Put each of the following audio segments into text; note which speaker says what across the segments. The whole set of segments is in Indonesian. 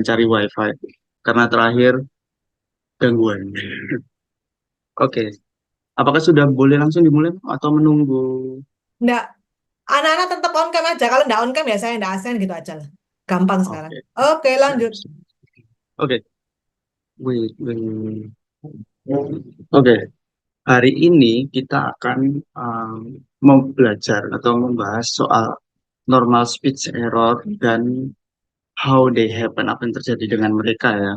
Speaker 1: cari wifi karena terakhir gangguan. Oke, apakah sudah boleh langsung dimulai atau menunggu?
Speaker 2: Nggak, anak-anak tetap on cam aja. Kalau nggak on cam ya saya nggak asing gitu aja lah. Gampang sekarang.
Speaker 1: Oke,
Speaker 2: Oke,
Speaker 1: siap,
Speaker 2: lanjut.
Speaker 1: siap. Oke, wait. Oke, hari ini kita akan mau belajar atau membahas soal normal speech error dan how they happen, apa yang terjadi dengan mereka ya.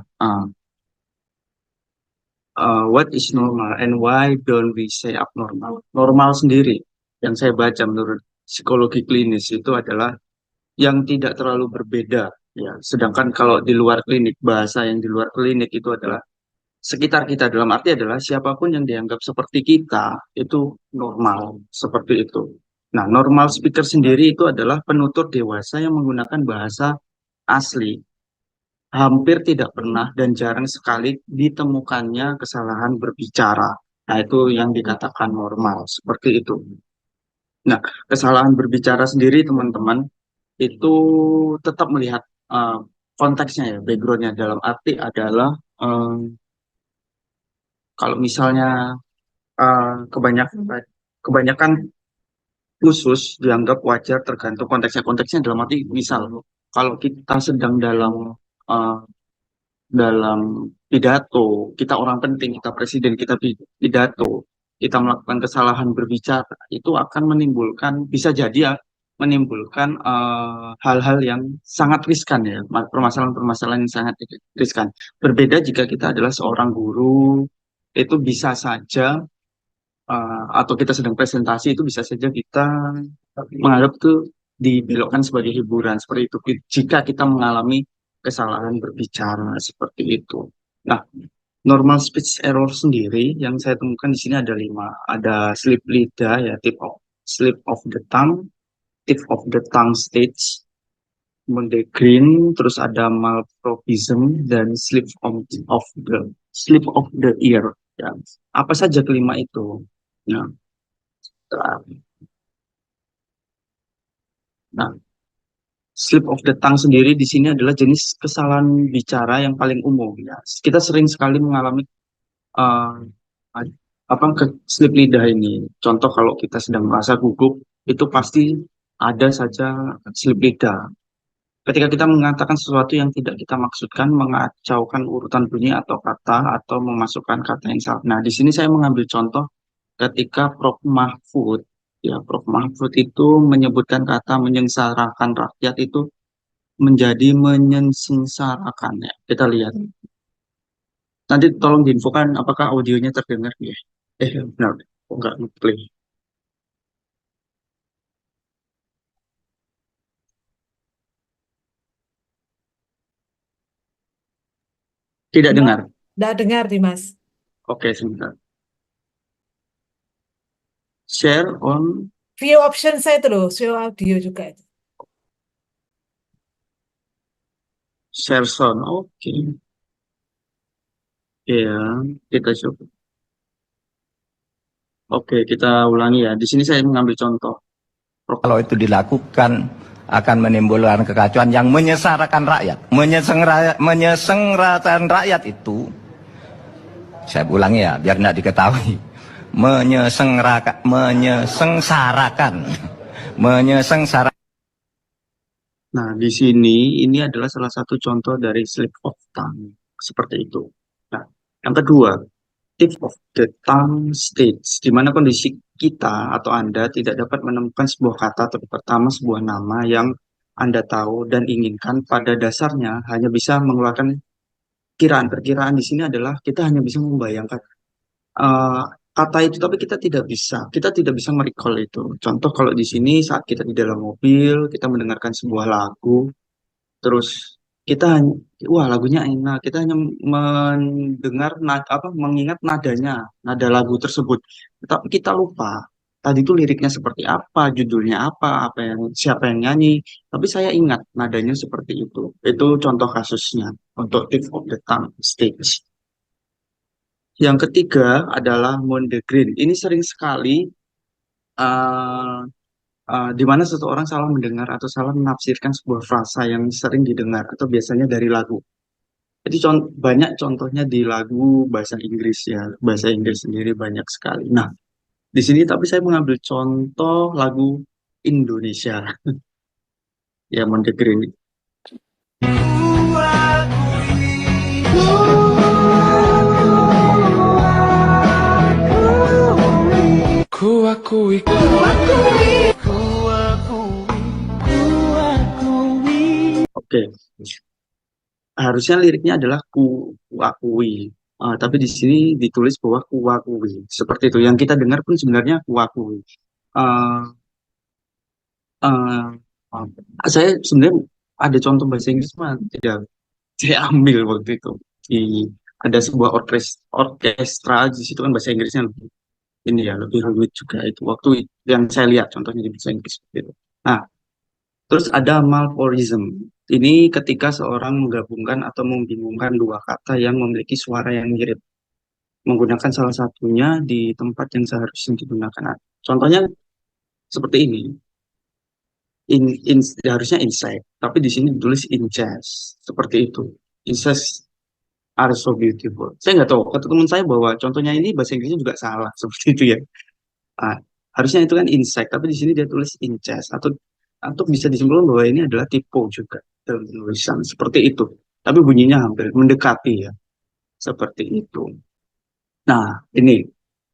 Speaker 1: What is normal and why don't we say abnormal? Normal sendiri yang saya baca menurut psikologi klinis itu adalah yang tidak terlalu berbeda ya. Sedangkan kalau di luar klinik, bahasa yang di luar klinik itu adalah sekitar kita, dalam arti adalah siapapun yang dianggap seperti kita itu normal seperti itu. Nah, normal speaker sendiri itu adalah penutur dewasa yang menggunakan bahasa asli, hampir tidak pernah dan jarang sekali ditemukannya kesalahan berbicara. Nah, itu yang dikatakan normal, seperti itu. Nah, kesalahan berbicara sendiri, teman-teman, itu tetap melihat eh, konteksnya ya, backgroundnya dalam arti adalah eh, kalau misalnya kebanyakan kebanyakan khusus dianggap wajar tergantung konteksnya. Konteksnya dalam arti misal kalau kita sedang eh, dalam pidato, kita orang penting, kita presiden, kita pidato, kita melakukan kesalahan berbicara, itu akan menimbulkan, bisa jadi ya, menimbulkan hal-hal yang sangat riskan ya, permasalahan-permasalahan yang sangat riskan. Berbeda jika kita adalah seorang guru, itu bisa saja, atau kita sedang presentasi, itu bisa saja kita menganggap itu dibelokkan sebagai hiburan, seperti itu. Jika kita mengalami kesalahan berbicara seperti itu. Nah, normal speech error sendiri yang saya temukan di sini ada 5. Ada slip lidah ya, slip of the tongue, tip of the tongue stage, kemudian green, terus ada malpropism dan slip of the ear. Ya. Apa saja kelima itu? Nah, nah, slip of the tongue sendiri di sini adalah jenis kesalahan bicara yang paling umum ya. Kita sering sekali mengalami uh, apa ke slip lidah ini. Contoh kalau kita sedang merasa gugup, itu pasti ada saja slip lidah. Ketika kita mengatakan sesuatu yang tidak kita maksudkan, mengacaukan urutan bunyi atau kata, atau memasukkan kata yang salah. Nah, di sini saya mengambil contoh ketika Prof. Mahfud, ya Prof. Mahfud itu menyebutkan kata menyengsarakan rakyat itu menjadi menyengsarakan ya. Kita lihat. Nanti tolong diinfokan apakah audionya terdengar ya. Benar. Oh, enggak play. Tidak
Speaker 2: Nggak,
Speaker 1: dengar.
Speaker 2: nggak dengar, Dimas.
Speaker 1: Oke, sebentar. Share on
Speaker 2: View option saya itu loh, view audio juga itu.
Speaker 1: share sound. Oke. Ya, kita coba. Oke, kita ulangi ya. Di sini saya mengambil contoh.
Speaker 3: Kalau itu dilakukan akan menimbulkan kekacauan yang menyesarakan rakyat. Menyengsarakan rakyat itu, saya ulangi ya, biar tidak diketahui. Menyengsarakan, menyengsarakan.
Speaker 1: Nah, di sini ini adalah salah satu contoh dari slip of tongue. Seperti itu. Nah, yang kedua, tip of the tongue stage, di mana kondisi kita atau Anda tidak dapat menemukan sebuah kata atau pertama sebuah nama yang Anda tahu dan inginkan pada dasarnya hanya bisa mengeluarkan kiraan. Perkiraan di sini adalah kita hanya bisa membayangkan eh, kata itu, tapi kita tidak bisa merecall itu. Contoh kalau di sini saat kita di dalam mobil, kita mendengarkan sebuah lagu, terus kita hanya, wah lagunya enak, kita hanya mendengar mengingat nadanya, nada lagu tersebut. Tapi kita lupa tadi itu liriknya seperti apa, judulnya apa, siapa yang nyanyi. Tapi saya ingat nadanya seperti itu. Itu contoh kasusnya untuk tip of the tongue stage. Yang ketiga adalah Monde Green. Ini sering sekali uh, di mana seseorang salah mendengar atau salah menafsirkan sebuah frasa yang sering didengar atau biasanya dari lagu. Jadi banyak contohnya di lagu bahasa Inggris ya, bahasa Inggris sendiri banyak sekali. Nah, di sini tapi saya mengambil contoh lagu Indonesia, ya Mondegiri.
Speaker 4: Ku akui,
Speaker 1: Oke, harusnya liriknya adalah ku akui. Tapi di sini ditulis bahwa ku akui. Seperti itu. Yang kita dengar pun sebenarnya ku akui. Eh, eh, saya sebenarnya ada contoh bahasa Inggris mah tidak saya ambil waktu itu di ada sebuah orkestra di situ kan bahasa Inggrisnya lebih ini ya lebih rumit juga itu waktu yang saya lihat contohnya di bahasa Inggris seperti itu. Nah, terus ada malforism. Ini ketika seorang menggabungkan atau membingungkan dua kata yang memiliki suara yang mirip, menggunakan salah satunya di tempat yang seharusnya digunakan. Nah, contohnya seperti ini. Harusnya insect, tapi di sini ditulis incest. Seperti itu. Incest are so beautiful. Saya nggak tahu, kata teman saya bahwa contohnya ini bahasa Inggrisnya juga salah. Seperti itu ya. Ah, harusnya itu kan insect, tapi di sini dia tulis incest. Atau bisa disimpulkan bahwa ini adalah typo juga dalam tulisan. Seperti itu. Tapi bunyinya hampir mendekati ya. Seperti itu. Nah, ini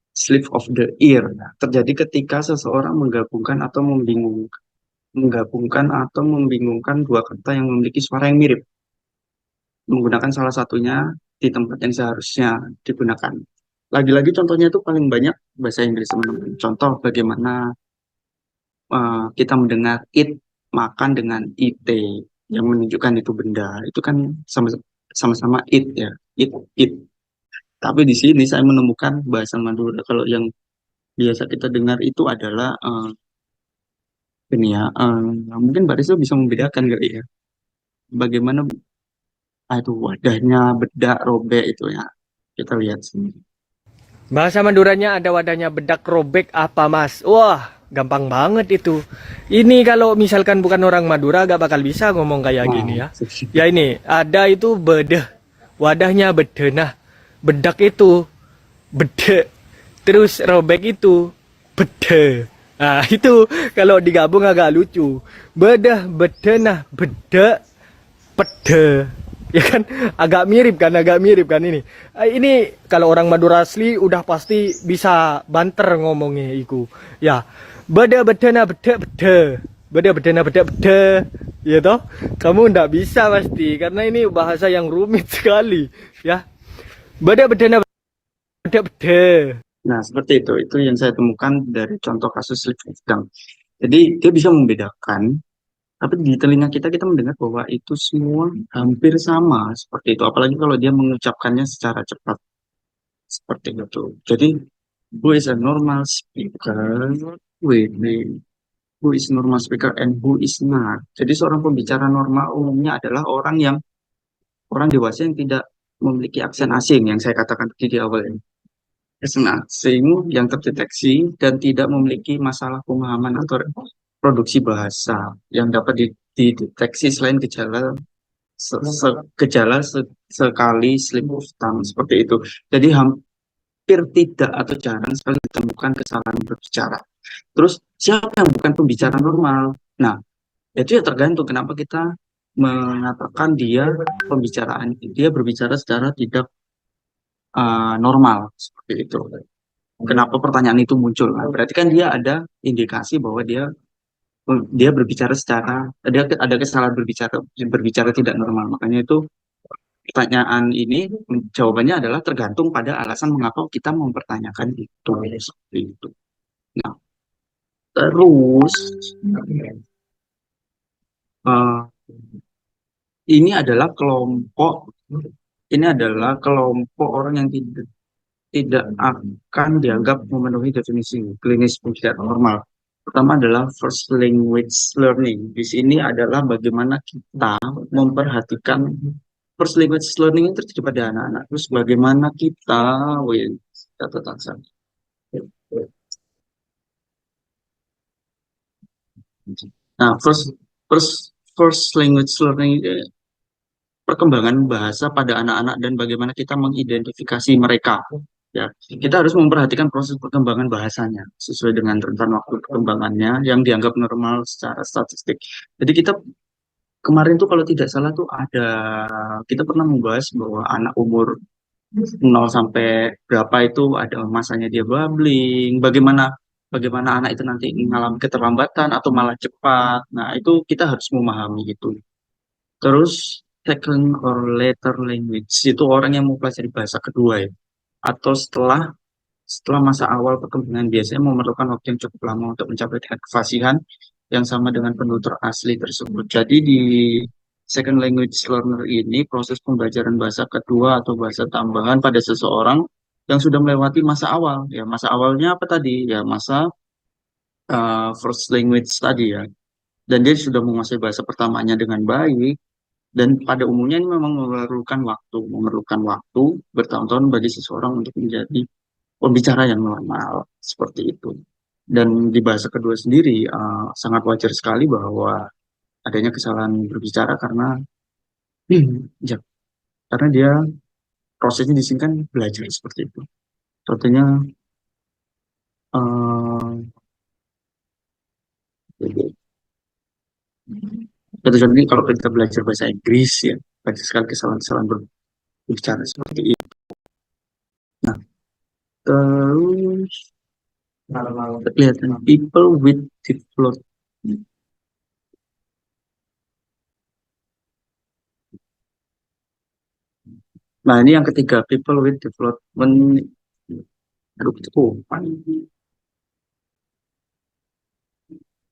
Speaker 1: slip of the ear. Nah, terjadi ketika seseorang menggabungkan atau membingungkan dua kata yang memiliki suara yang mirip, menggunakan salah satunya di tempat yang seharusnya digunakan. Lagi-lagi contohnya itu paling banyak bahasa Inggris teman-teman. Contoh bagaimana kita mendengar it makan dengan it yang menunjukkan itu benda. Itu kan sama-sama it ya, it. Tapi di sini saya menemukan bahasa Madura kalau yang biasa kita dengar itu adalah ini ya, mungkin Mbak Rizal bisa membedakan kali ya. Bagaimana itu wadahnya bedak robek itu ya. Kita lihat sini.
Speaker 4: bahasa Maduranya ada wadahnya bedak robek apa mas? Wah, gampang banget itu. Ini kalau misalkan bukan orang Madura gak bakal bisa ngomong kayak
Speaker 1: Nah,
Speaker 4: gini ya. Ya ini, ada itu bedeh, wadahnya bedeh. Nah, bedak itu bedek, terus robek itu bedeh. Nah, itu kalau digabung agak lucu. Bedah, bedeh, nah, bedek, pede, ya kan, agak mirip kan ini. Ini kalau orang Madura asli udah pasti bisa banter ngomongnya iku ya. Beda bedena beda beda, beda bedena beda beda, ya toh. Kamu ndak bisa pasti karena ini bahasa yang rumit sekali ya. Beda bedena beda beda.
Speaker 1: nah, seperti itu. Itu yang saya temukan dari contoh kasus slip of tongue. Jadi dia bisa membedakan, tapi di telinga kita mendengar bahwa itu semua hampir sama seperti itu. Apalagi kalau dia mengucapkannya secara cepat seperti itu. Jadi who is a normal speaker? Wait, who is normal speaker and who is not? Jadi seorang pembicara normal umumnya adalah orang dewasa yang tidak memiliki aksen asing yang saya katakan tadi di awal ini. Aksen asing yang terdeteksi dan tidak memiliki masalah pemahaman atau produksi bahasa yang dapat dideteksi selain sekali slip of tongue seperti itu. Jadi hampir tidak atau jarang sekali ditemukan kesalahan berbicara. Terus siapa yang bukan pembicara normal? Nah, itu ya tergantung kenapa kita mengatakan dia berbicara secara tidak normal seperti itu. Kenapa pertanyaan itu muncul? Nah, berarti kan dia ada indikasi bahwa dia berbicara dia ada kesalahan berbicara tidak normal. Makanya itu pertanyaan ini jawabannya adalah tergantung pada alasan mengapa kita mempertanyakan itu seperti itu. Nah, terus eh, ini adalah kelompok orang yang tidak tidak akan dianggap memenuhi definisi klinis tidak normal. Pertama adalah first language learning. Di sini adalah bagaimana kita memperhatikan first language learning itu terjadi pada anak-anak. Terus bagaimana kita, wait, catatan saya. Nah, first language learning perkembangan bahasa pada anak-anak dan bagaimana kita mengidentifikasi mereka. Ya, kita harus memperhatikan proses perkembangan bahasanya sesuai dengan rentan waktu perkembangannya yang dianggap normal secara statistik. Jadi kita kemarin tuh kalau tidak salah tuh kita pernah membahas bahwa anak umur 0 sampai berapa itu ada masanya dia babbling, bagaimana bagaimana anak itu nanti mengalami keterlambatan atau malah cepat. Nah, itu kita harus memahami itu. Terus second or later language itu orang yang mempelajari bahasa kedua ya, atau setelah masa awal perkembangan biasanya memerlukan waktu yang cukup lama untuk mencapai tingkat kefasihan yang sama dengan penutur asli tersebut. Jadi di second language learner ini proses pembelajaran bahasa kedua atau bahasa tambahan pada seseorang yang sudah melewati masa awal. Ya, masa awalnya apa tadi? Ya, masa first language tadi ya. Dan dia sudah menguasai bahasa pertamanya dengan baik. Dan pada umumnya ini memang memerlukan waktu bertahun-tahun bagi seseorang untuk menjadi pembicara yang normal seperti itu. Dan di bahasa kedua sendiri sangat wajar sekali bahwa adanya kesalahan berbicara ya, karena dia prosesnya di sini kan belajar seperti itu. Contohnya eh, contohnya kalau kita belajar bahasa Inggris ya banyak sekali kesalahan-kesalahan berbicara seperti itu. Nah, terus kelihatan people with developed. Nah, ini yang ketiga, people with development. Aduh, itu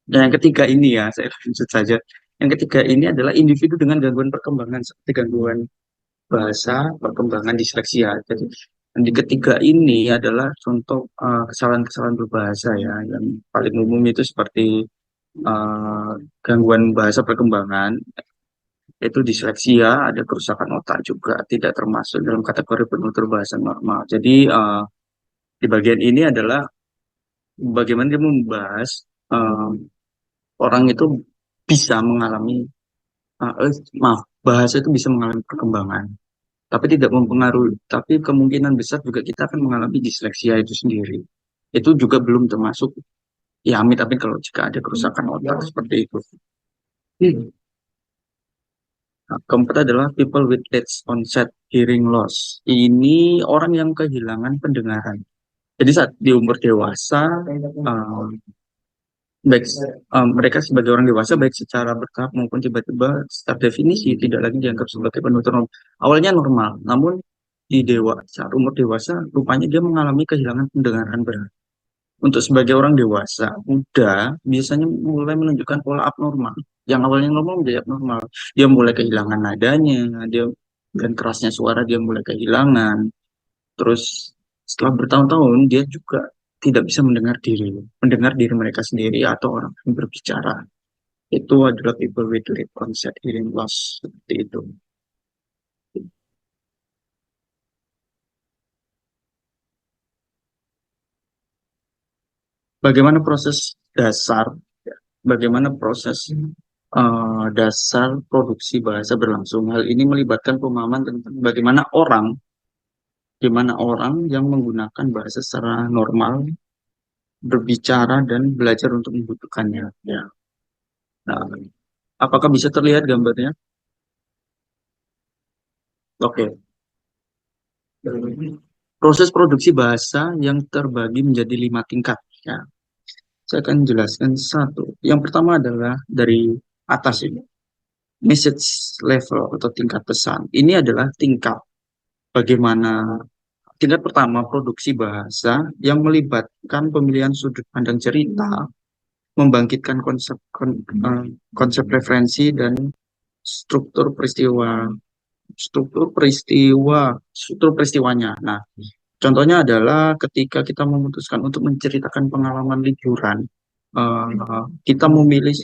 Speaker 1: Nah, yang ketiga ini ya, saya lanjut saja. Yang ketiga ini adalah individu dengan gangguan perkembangan seperti gangguan bahasa, perkembangan disleksia. Jadi, yang di ketiga ini adalah contoh kesalahan-kesalahan berbahasa ya, yang paling umum itu seperti eh, gangguan bahasa perkembangan, yaitu disleksia, ada kerusakan otak juga, tidak termasuk dalam kategori penutur bahasa normal. Jadi, di bagian ini adalah bagaimana dia membahas eh, orang itu bisa mengalami, maaf, bahasa itu bisa mengalami perkembangan, tapi tidak mempengaruhi, tapi kemungkinan besar juga kita akan mengalami disleksia itu sendiri. Itu juga belum termasuk, ya amit-amit kalau jika ada kerusakan otak seperti itu. Nah, keempat adalah people with late onset hearing loss. Ini orang yang kehilangan pendengaran. Jadi saat di umur dewasa, eh, baik mereka sebagai orang dewasa baik secara bertahap maupun tiba-tiba secara definisi tidak lagi dianggap sebagai penutur normal. Awalnya normal, namun di saat umur dewasa rupanya dia mengalami kehilangan pendengaran berat. Untuk sebagai orang dewasa, muda biasanya mulai menunjukkan pola abnormal. Yang awalnya normal menjadi abnormal. Dia mulai kehilangan nadanya, dan kerasnya suara dia mulai kehilangan. Terus setelah bertahun-tahun dia juga tidak bisa mendengar diri mereka sendiri atau orang yang berbicara. Itu adalah people with late onset hearing loss seperti itu. Bagaimana proses dasar, ya, bagaimana proses dasar produksi bahasa berlangsung. Hal ini melibatkan pemahaman tentang bagaimana orang yang menggunakan bahasa secara normal berbicara dan belajar untuk membutuhkannya. Ya. Nah, apakah bisa terlihat gambarnya? Oke. Proses produksi bahasa yang terbagi menjadi 5 tingkat. Ya. Saya akan jelaskan satu. Yang pertama adalah dari atas ini. Message level atau tingkat pesan. Ini adalah bagaimana tingkat pertama produksi bahasa yang melibatkan pemilihan sudut pandang cerita, membangkitkan konsep referensi dan struktur peristiwanya. Nah, contohnya adalah ketika kita memutuskan untuk menceritakan pengalaman liburan, kita memilih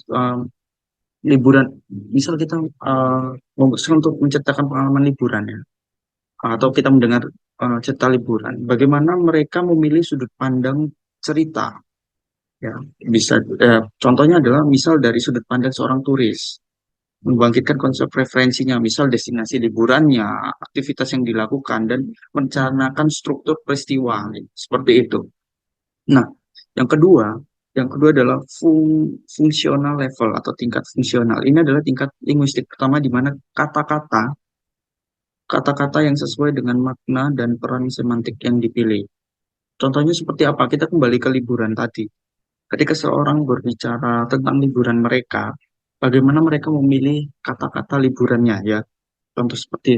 Speaker 1: liburan, misal kita memutuskan untuk menceritakan pengalaman liburan ya, atau kita mendengar cerita liburan, bagaimana mereka memilih sudut pandang cerita. Ya, bisa contohnya adalah misal dari sudut pandang seorang turis. membangkitkan konsep referensinya, misal destinasi liburannya, aktivitas yang dilakukan, dan merencanakan struktur peristiwa, seperti itu. Nah, yang kedua, adalah fungsional level atau tingkat fungsional. Ini adalah tingkat linguistik pertama di mana kata-kata yang sesuai dengan makna dan peran semantik yang dipilih. Contohnya seperti apa? Kita kembali ke liburan tadi. Ketika seorang berbicara tentang liburan mereka, bagaimana mereka memilih kata-kata liburannya ya? Contoh seperti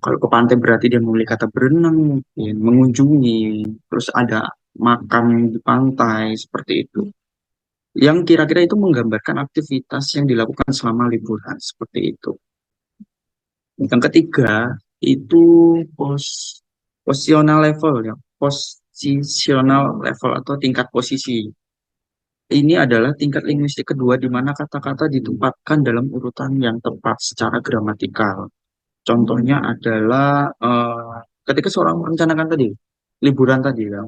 Speaker 1: kalau ke pantai berarti dia memilih kata berenang, mungkin mengunjungi, terus ada makan di pantai seperti itu. Yang kira-kira itu menggambarkan aktivitas yang dilakukan selama liburan seperti itu. Yang ketiga itu pos positional level ya, positional level atau tingkat posisi. Ini adalah tingkat linguistik kedua di mana kata-kata ditempatkan dalam urutan yang tepat secara gramatikal. Contohnya adalah ketika seorang merencanakan tadi, liburan tadi ya,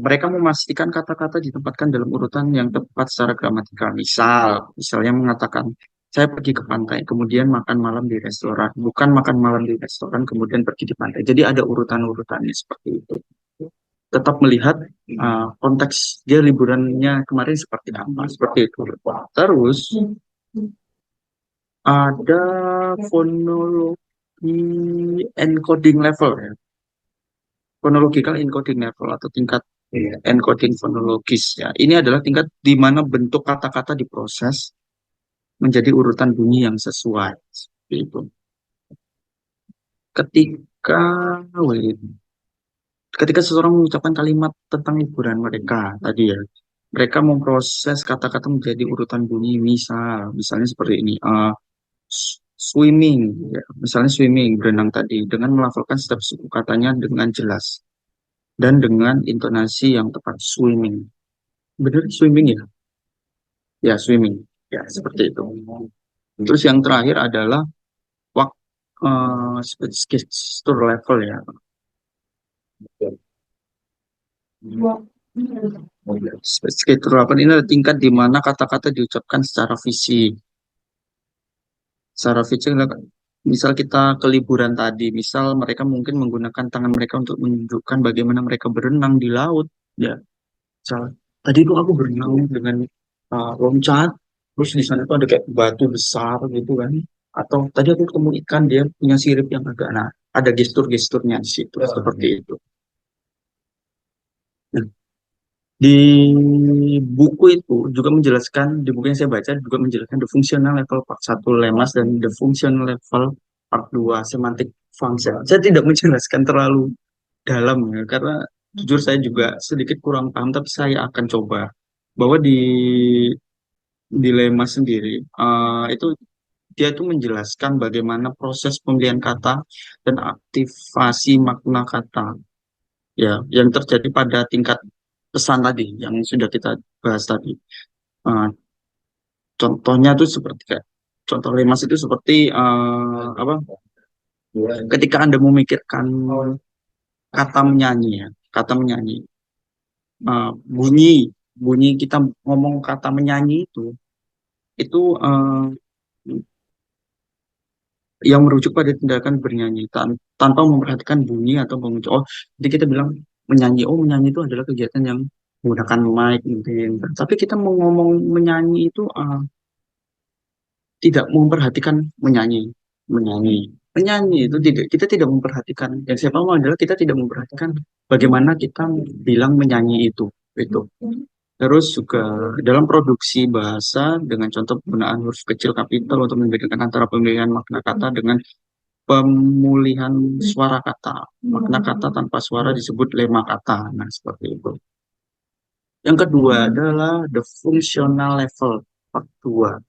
Speaker 1: mereka memastikan kata-kata ditempatkan dalam urutan yang tepat secara gramatikal. Misalnya mengatakan, saya pergi ke pantai, kemudian makan malam di restoran, bukan makan malam di restoran, kemudian pergi di pantai. Jadi ada urutan-urutannya seperti itu. Tetap melihat konteks dia liburannya kemarin seperti apa, seperti itu. Terus ada fonologi encoding level ya, phonological encoding level atau tingkat encoding fonologis ya. Ini adalah tingkat di mana bentuk kata-kata diproses menjadi urutan bunyi yang sesuai. Seperti itu. Ketika wait, ketika seseorang mengucapkan kalimat tentang liburan mereka tadi ya, mereka memproses kata-kata menjadi urutan bunyi. Misalnya seperti ini. Swimming, ya. Misalnya swimming, berenang tadi, dengan melafalkan setiap suku katanya dengan jelas dan dengan intonasi yang tepat. Swimming, benar swimming ya? Ya swimming, ya seperti itu. Terus yang terakhir adalah wak gesture level ya. Gesture level ini adalah tingkat di mana kata-kata diucapkan secara fisik. Secara fisik, misal kita ke liburan tadi, misal mereka mungkin menggunakan tangan mereka untuk menunjukkan bagaimana mereka berenang di laut, ya. Misal, tadi itu aku berenang dengan loncat, terus di sana tuh ada kayak batu besar gitu kan, atau tadi aku ketemu ikan dia punya sirip yang agak, nah, ada gestur-gesturnya di situ, seperti itu. Nah, di buku itu juga menjelaskan, di buku yang saya baca juga menjelaskan the functional level part 1 Lemas dan the functional level part 2 semantic function. Saya tidak menjelaskan terlalu dalam ya, karena jujur saya juga sedikit kurang paham, tapi saya akan coba bahwa di Lemas sendiri itu dia itu menjelaskan bagaimana proses pemilihan kata dan aktivasi makna kata ya yang terjadi pada tingkat pesan tadi yang sudah kita bahas tadi. Eh, Contohnya tuh seperti kayak contoh lemas itu seperti apa? Ketika Anda memikirkan kata menyanyi ya, kata menyanyi, eh, bunyi bunyi kita ngomong kata menyanyi itu yang merujuk pada tindakan bernyanyi tanpa memperhatikan bunyi atau pengucap. Oh, jadi kita bilang menyanyi. Oh, menyanyi itu adalah kegiatan yang menggunakan mic mungkin. Tapi kita mau ngomong menyanyi itu tidak memperhatikan menyanyi, menyanyi, menyanyi itu tidak, kita tidak memperhatikan. Yang saya paham adalah kita tidak memperhatikan bagaimana kita bilang menyanyi itu. Terus juga dalam produksi bahasa dengan contoh penggunaan huruf kecil kapital untuk membedakan antara pemilihan makna kata dengan pemulihan suara kata. Makna kata tanpa suara disebut lema kata. Nah, seperti itu. Yang kedua adalah the functional level part 2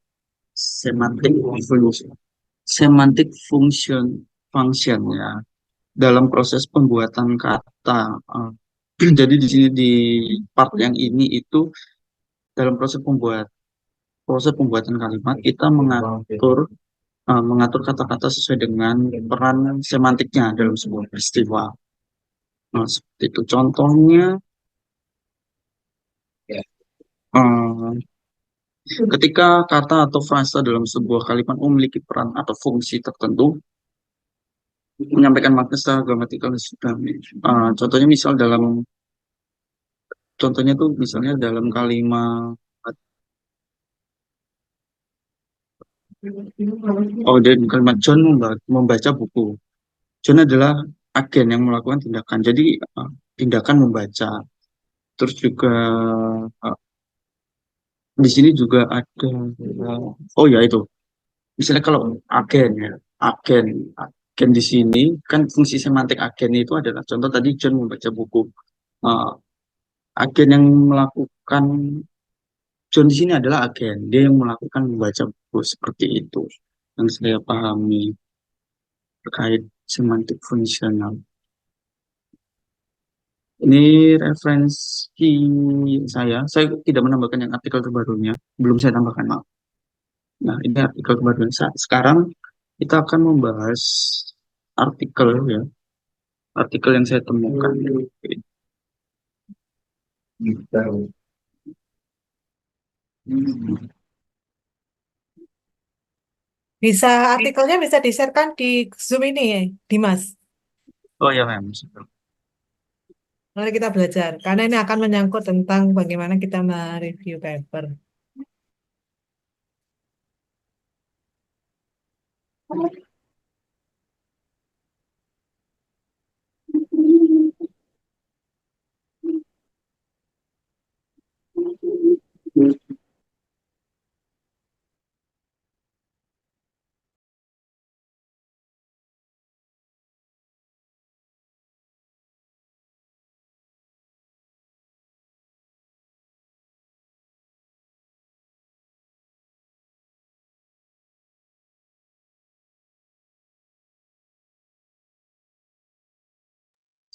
Speaker 1: semantic evolution. Semantic function ya dalam proses pembuatan kata. Jadi di sini di part yang ini itu dalam proses pembuatan kalimat kita mengatur kata-kata sesuai dengan peran semantiknya dalam sebuah peristiwa. Nah, seperti itu. Contohnya, eh, Ketika kata atau frasa dalam sebuah kalimat memiliki peran atau fungsi tertentu, menyampaikan makna secara gramatikal dan substantif. Contohnya misal contohnya tuh misalnya dalam kalimat, dan kalimat John membaca buku. John adalah agen yang melakukan tindakan. Jadi tindakan membaca. Terus juga uh, di sini juga ada, oh ya itu. Misalnya kalau agen ya, agen, agen di sini kan fungsi semantik agen itu adalah contoh tadi John membaca buku. Uh, Agen yang melakukan John di sini adalah agen, dia yang melakukan membaca buku seperti itu yang saya pahami terkait semantik fungsional. Ini referensi saya tidak menambahkan yang artikel terbarunya, belum saya tambahkan, maaf. Nah, ini artikel terbarunya. Sekarang kita akan membahas artikel ya, artikel yang saya temukan.
Speaker 2: Bisa artikelnya bisa di-sharekan di Zoom ini ya, Dimas.
Speaker 1: Oh ya, Mem.
Speaker 2: Mari kita belajar, karena ini akan menyangkut tentang bagaimana kita mereview paper.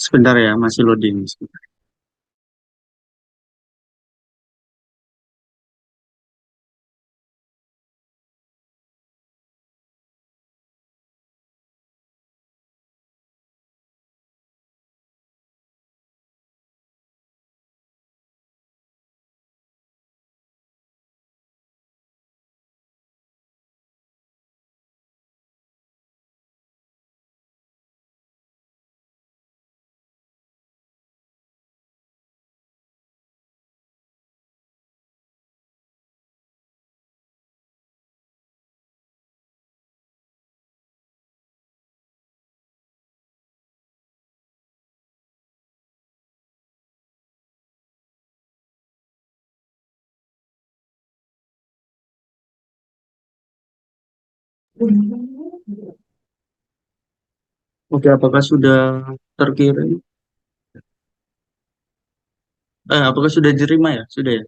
Speaker 1: Sebentar ya, masih loading. Oke, apakah sudah terkirim? Apakah sudah diterima ya? Sudah ya?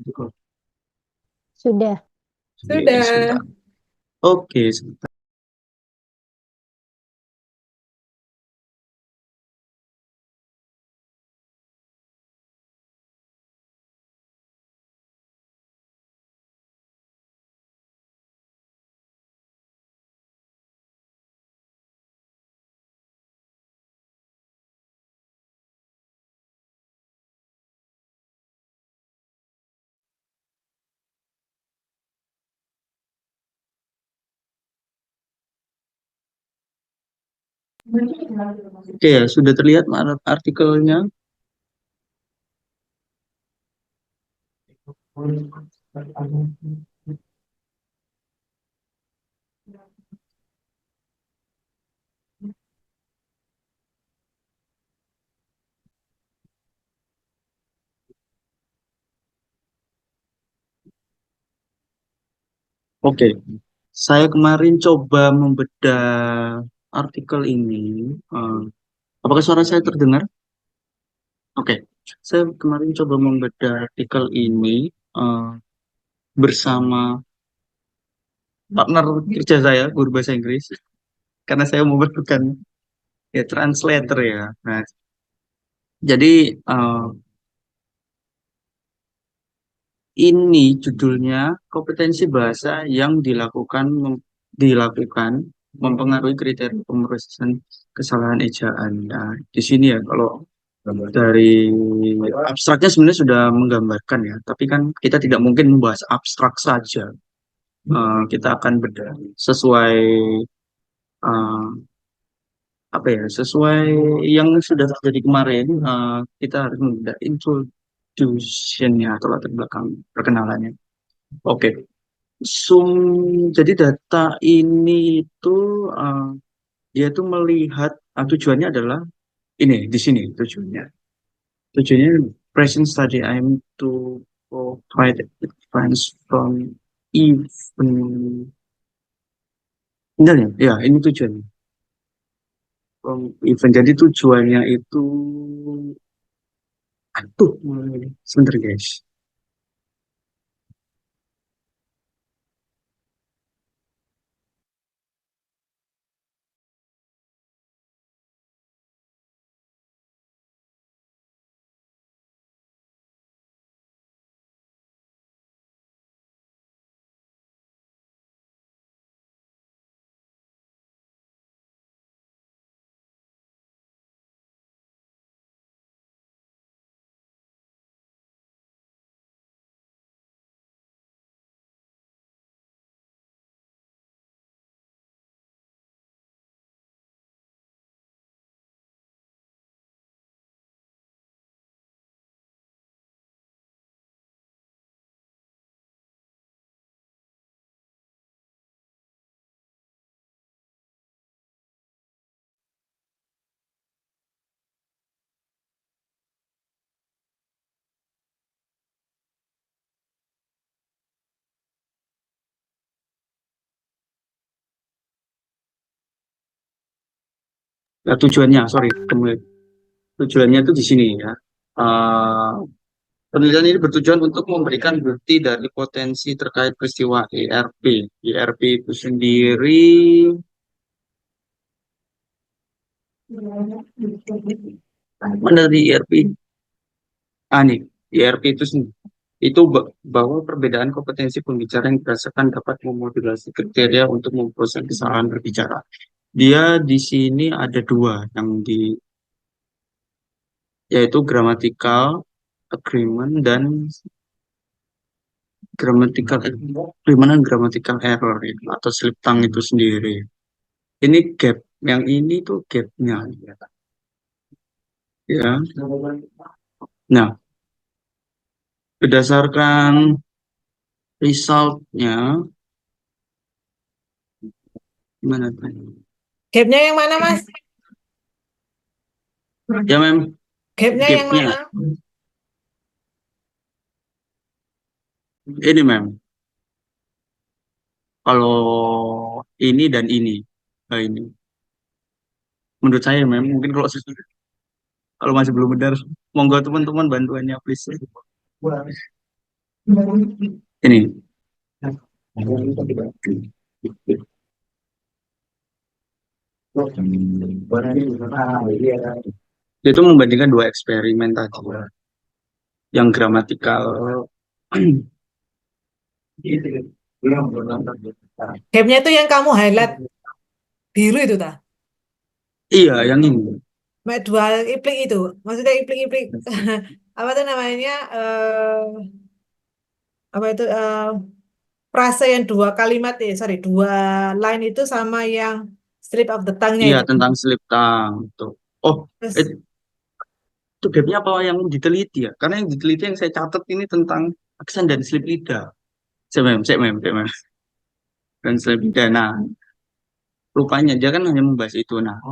Speaker 5: Sudah.
Speaker 2: Sudah.
Speaker 1: Sebentar. Oke, sebentar. Oke ya, sudah terlihat artikelnya. Oke, saya kemarin coba membedah artikel ini. Eh, apakah suara saya terdengar? Oke, saya kemarin coba membedah artikel ini eh, bersama partner kerja saya, guru bahasa Inggris, karena saya membutuhkan ya translator ya. Nah, jadi ini judulnya kompetensi bahasa yang dilakukan mempengaruhi kriteria pemrosesan kesalahan ejaan. Nah, di sini ya kalau Dari abstraknya sebenarnya sudah menggambarkan ya, tapi kan kita tidak mungkin membahas abstrak saja. Kita akan bedah sesuai eh, apa ya, sesuai yang sudah terjadi kemarin. Kita harus membedah introduction-nya atau latar belakang perkenalannya. Oke, Zoom. Jadi data ini itu eh, dia tuh melihat tujuannya adalah ini di sini tujuannya. Tujuannya present study aim to provide advice from event. Benar ya? Ya, ini tujuannya. From event. Jadi tujuannya itu aduh, sebentar guys. Tujuannya, sorry, kembali. Tujuannya itu di sini ya. Eh, Penelitian ini bertujuan untuk memberikan bukti dari potensi terkait peristiwa ERP. ERP itu sendiri, mana dari ERP? Nih, ERP itu sendiri. Itu bahwa perbedaan kompetensi pembicara yang berdasarkan dapat memodulasi kriteria untuk memproses kesalahan berbicara. Dia di sini ada dua yang yaitu grammatical agreement dan grammatical error itu, atau slip tongue itu sendiri. Ini gap, yang ini tuh gapnya ya. Nah, berdasarkan resultnya gimana tadi?
Speaker 2: Gapnya yang mana, Mas?
Speaker 1: Ya mem,
Speaker 2: Gapnya yang
Speaker 1: gapnya
Speaker 2: mana?
Speaker 1: ini mem. Kalau ini dan ini, ini. Menurut saya mem, mungkin kalau masih belum benar, monggo teman-teman bantuannya please. Ini. Itu membandingkan dua eksperimen tadi. Yang gramatikal.
Speaker 2: Gapnya itu yang kamu highlight biru itu ta?
Speaker 1: Iya, yang ini.
Speaker 2: Dua iplik itu. Maksudnya iplik-iplik apa tuh namanya? Apa itu frase yang dua kalimat sorry, dua line itu sama yang strip of the tongue-nya
Speaker 1: Iya,
Speaker 2: itu.
Speaker 1: tentang slip tongue. Tuh. Oh,
Speaker 2: Terus
Speaker 1: itu gapnya apa yang diteliti ya? Karena yang diteliti yang saya catat ini tentang aksen dan slip lidah. Saya mem. Dan slip lidah. Nah, rupanya dia kan hanya membahas itu. Nah,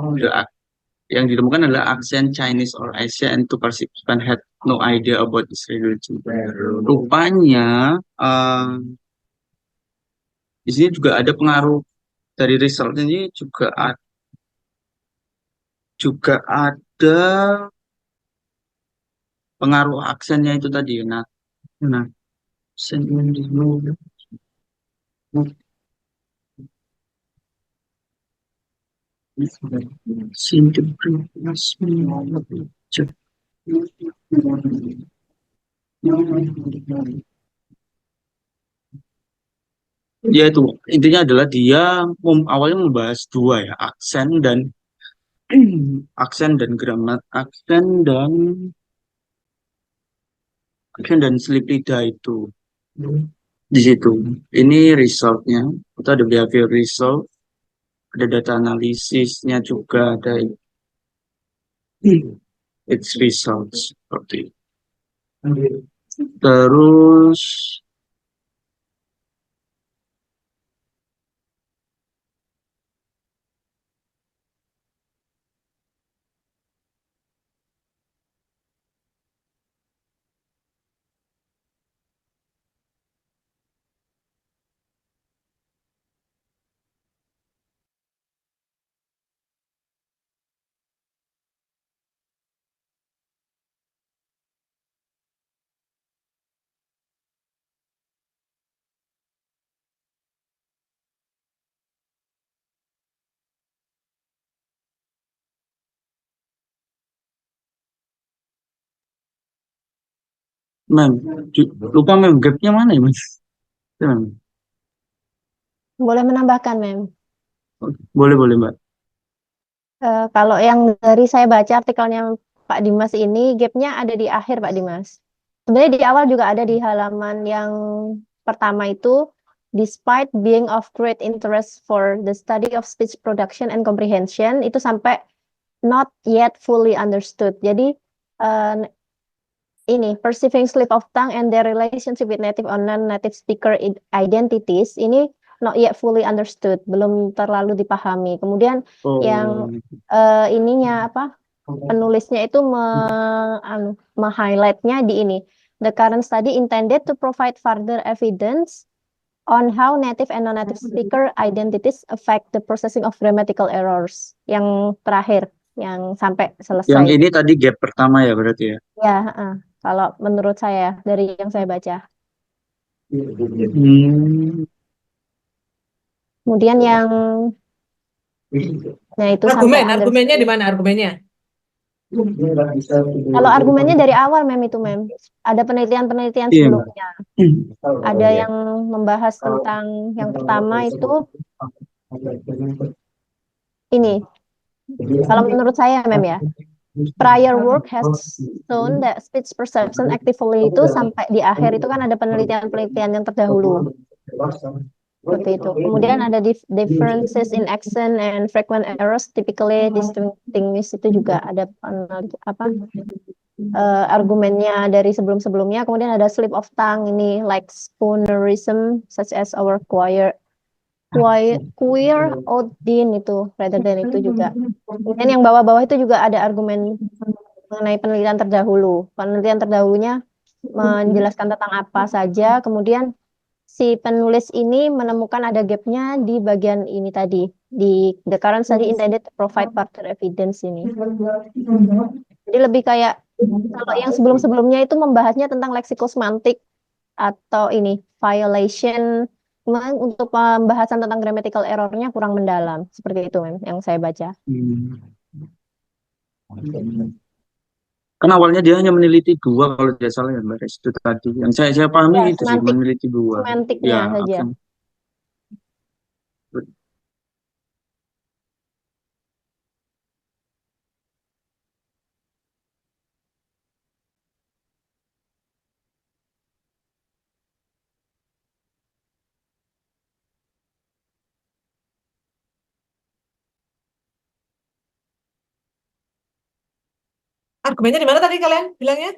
Speaker 1: yang ditemukan adalah aksen Chinese or Asia and two participants had no idea about this religion. Rupanya di sini juga ada pengaruh dari result ini juga ada pengaruh aksennya itu tadi. Nah, aksen ya itu intinya adalah dia awalnya membahas dua ya, aksen dan aksen dan gramat, aksen dan slip lidah itu di situ. Ini resultnya, itu ada behavior result, ada data analisisnya juga, ada its results seperti itu. Terus mem, lupa mem, gapnya mana ya mas? Ya, Mem.
Speaker 5: Boleh menambahkan, Mem.
Speaker 1: Boleh boleh mbak.
Speaker 5: Kalau yang dari saya baca artikelnya Pak Dimas ini, gapnya ada di akhir, Pak Dimas. Sebenarnya di awal juga ada di halaman yang pertama itu, despite being of great interest for the study of speech production and comprehension, itu sampai not yet fully understood. Jadi eh, ini perceiving slip of tongue and their relationship with native or non-native speaker identities ini not yet fully understood, belum terlalu dipahami. Kemudian yang
Speaker 1: Oh,
Speaker 5: ininya apa? Penulisnya itu highlightnya di ini. The current study intended to provide further evidence on how native and non-native speaker identities affect the processing of grammatical errors. Yang terakhir, yang sampai
Speaker 1: yang
Speaker 5: selesai.
Speaker 1: ini tadi gap pertama ya berarti ya.
Speaker 5: Ya, kalau menurut saya dari yang saya baca.
Speaker 1: Hmm.
Speaker 5: Kemudian yang, nah itu sampai
Speaker 2: Argumennya di
Speaker 5: understood.
Speaker 2: mana argumennya?
Speaker 5: Kalau argumennya dari awal, Mem, itu, Mem. Ada penelitian-penelitian
Speaker 1: Iya mbak.
Speaker 5: sebelumnya. Ada yang membahas tentang yang pertama itu ini. Kalau menurut saya, Mem, ya. Prior work has shown that speech perception actively itu sampai di akhir itu kan ada penelitian-penelitian yang terdahulu. Seperti itu. Kemudian ada differences in accent and frequent errors typically distinguished, itu juga ada argumennya dari sebelum-sebelumnya. Kemudian ada slip of tongue ini like spoonerism such as our queer old dean itu rather than itu juga. Kemudian yang bawah-bawah itu juga ada argumen mengenai penelitian terdahulu. Penelitian terdahulunya menjelaskan tentang apa saja. Kemudian si penulis ini menemukan ada gapnya di bagian ini tadi, di the current study intended to provide further evidence ini. Jadi lebih kayak kalau yang sebelum-sebelumnya itu membahasnya tentang leksikosmantik atau ini violation. Kemudian untuk pembahasan tentang grammatical errornya kurang mendalam. Seperti itu, Mem, yang saya baca.
Speaker 1: Hmm. Kan awalnya dia hanya meneliti dua kalau tidak salah ya mbak Res, itu tadi. Yang saya pahami
Speaker 5: Ya,
Speaker 1: itu sih meneliti dua.
Speaker 5: semantiknya
Speaker 1: Ya,
Speaker 5: saja.
Speaker 1: aksen.
Speaker 2: Argumennya di mana tadi kalian bilangnya?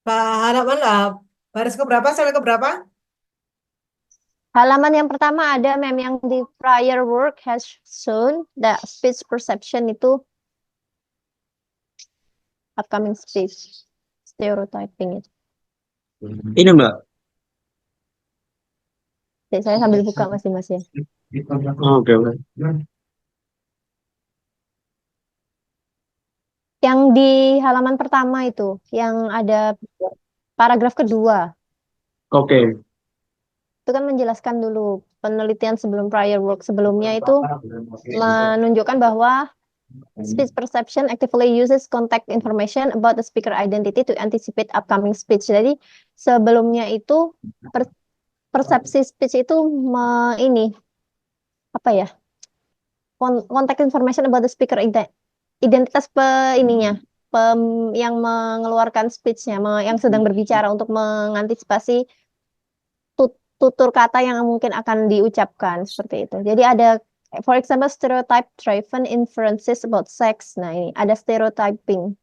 Speaker 2: Halaman lah, baris keberapa sampai keberapa?
Speaker 5: Halaman yang pertama ada, Mem, yang di prior work has shown that speech perception itu upcoming speech stereotyping itu.
Speaker 1: Ini mbak.
Speaker 5: Jadi saya sambil buka masing-masing.
Speaker 1: Oh, oke oke.
Speaker 5: Yang di halaman pertama itu, yang ada paragraf kedua,
Speaker 1: Oke.
Speaker 5: itu kan menjelaskan dulu penelitian sebelum prior work sebelumnya itu menunjukkan bahwa speech perception actively uses context information about the speaker identity to anticipate upcoming speech. Jadi sebelumnya itu persepsi speech itu ini apa ya? contact information about the speaker, identitas yang mengeluarkan speech-nya, yang sedang berbicara untuk mengantisipasi tutur kata yang mungkin akan diucapkan seperti itu. Jadi ada, for example, stereotype driven inferences about sex. Nah, ini ada stereotyping.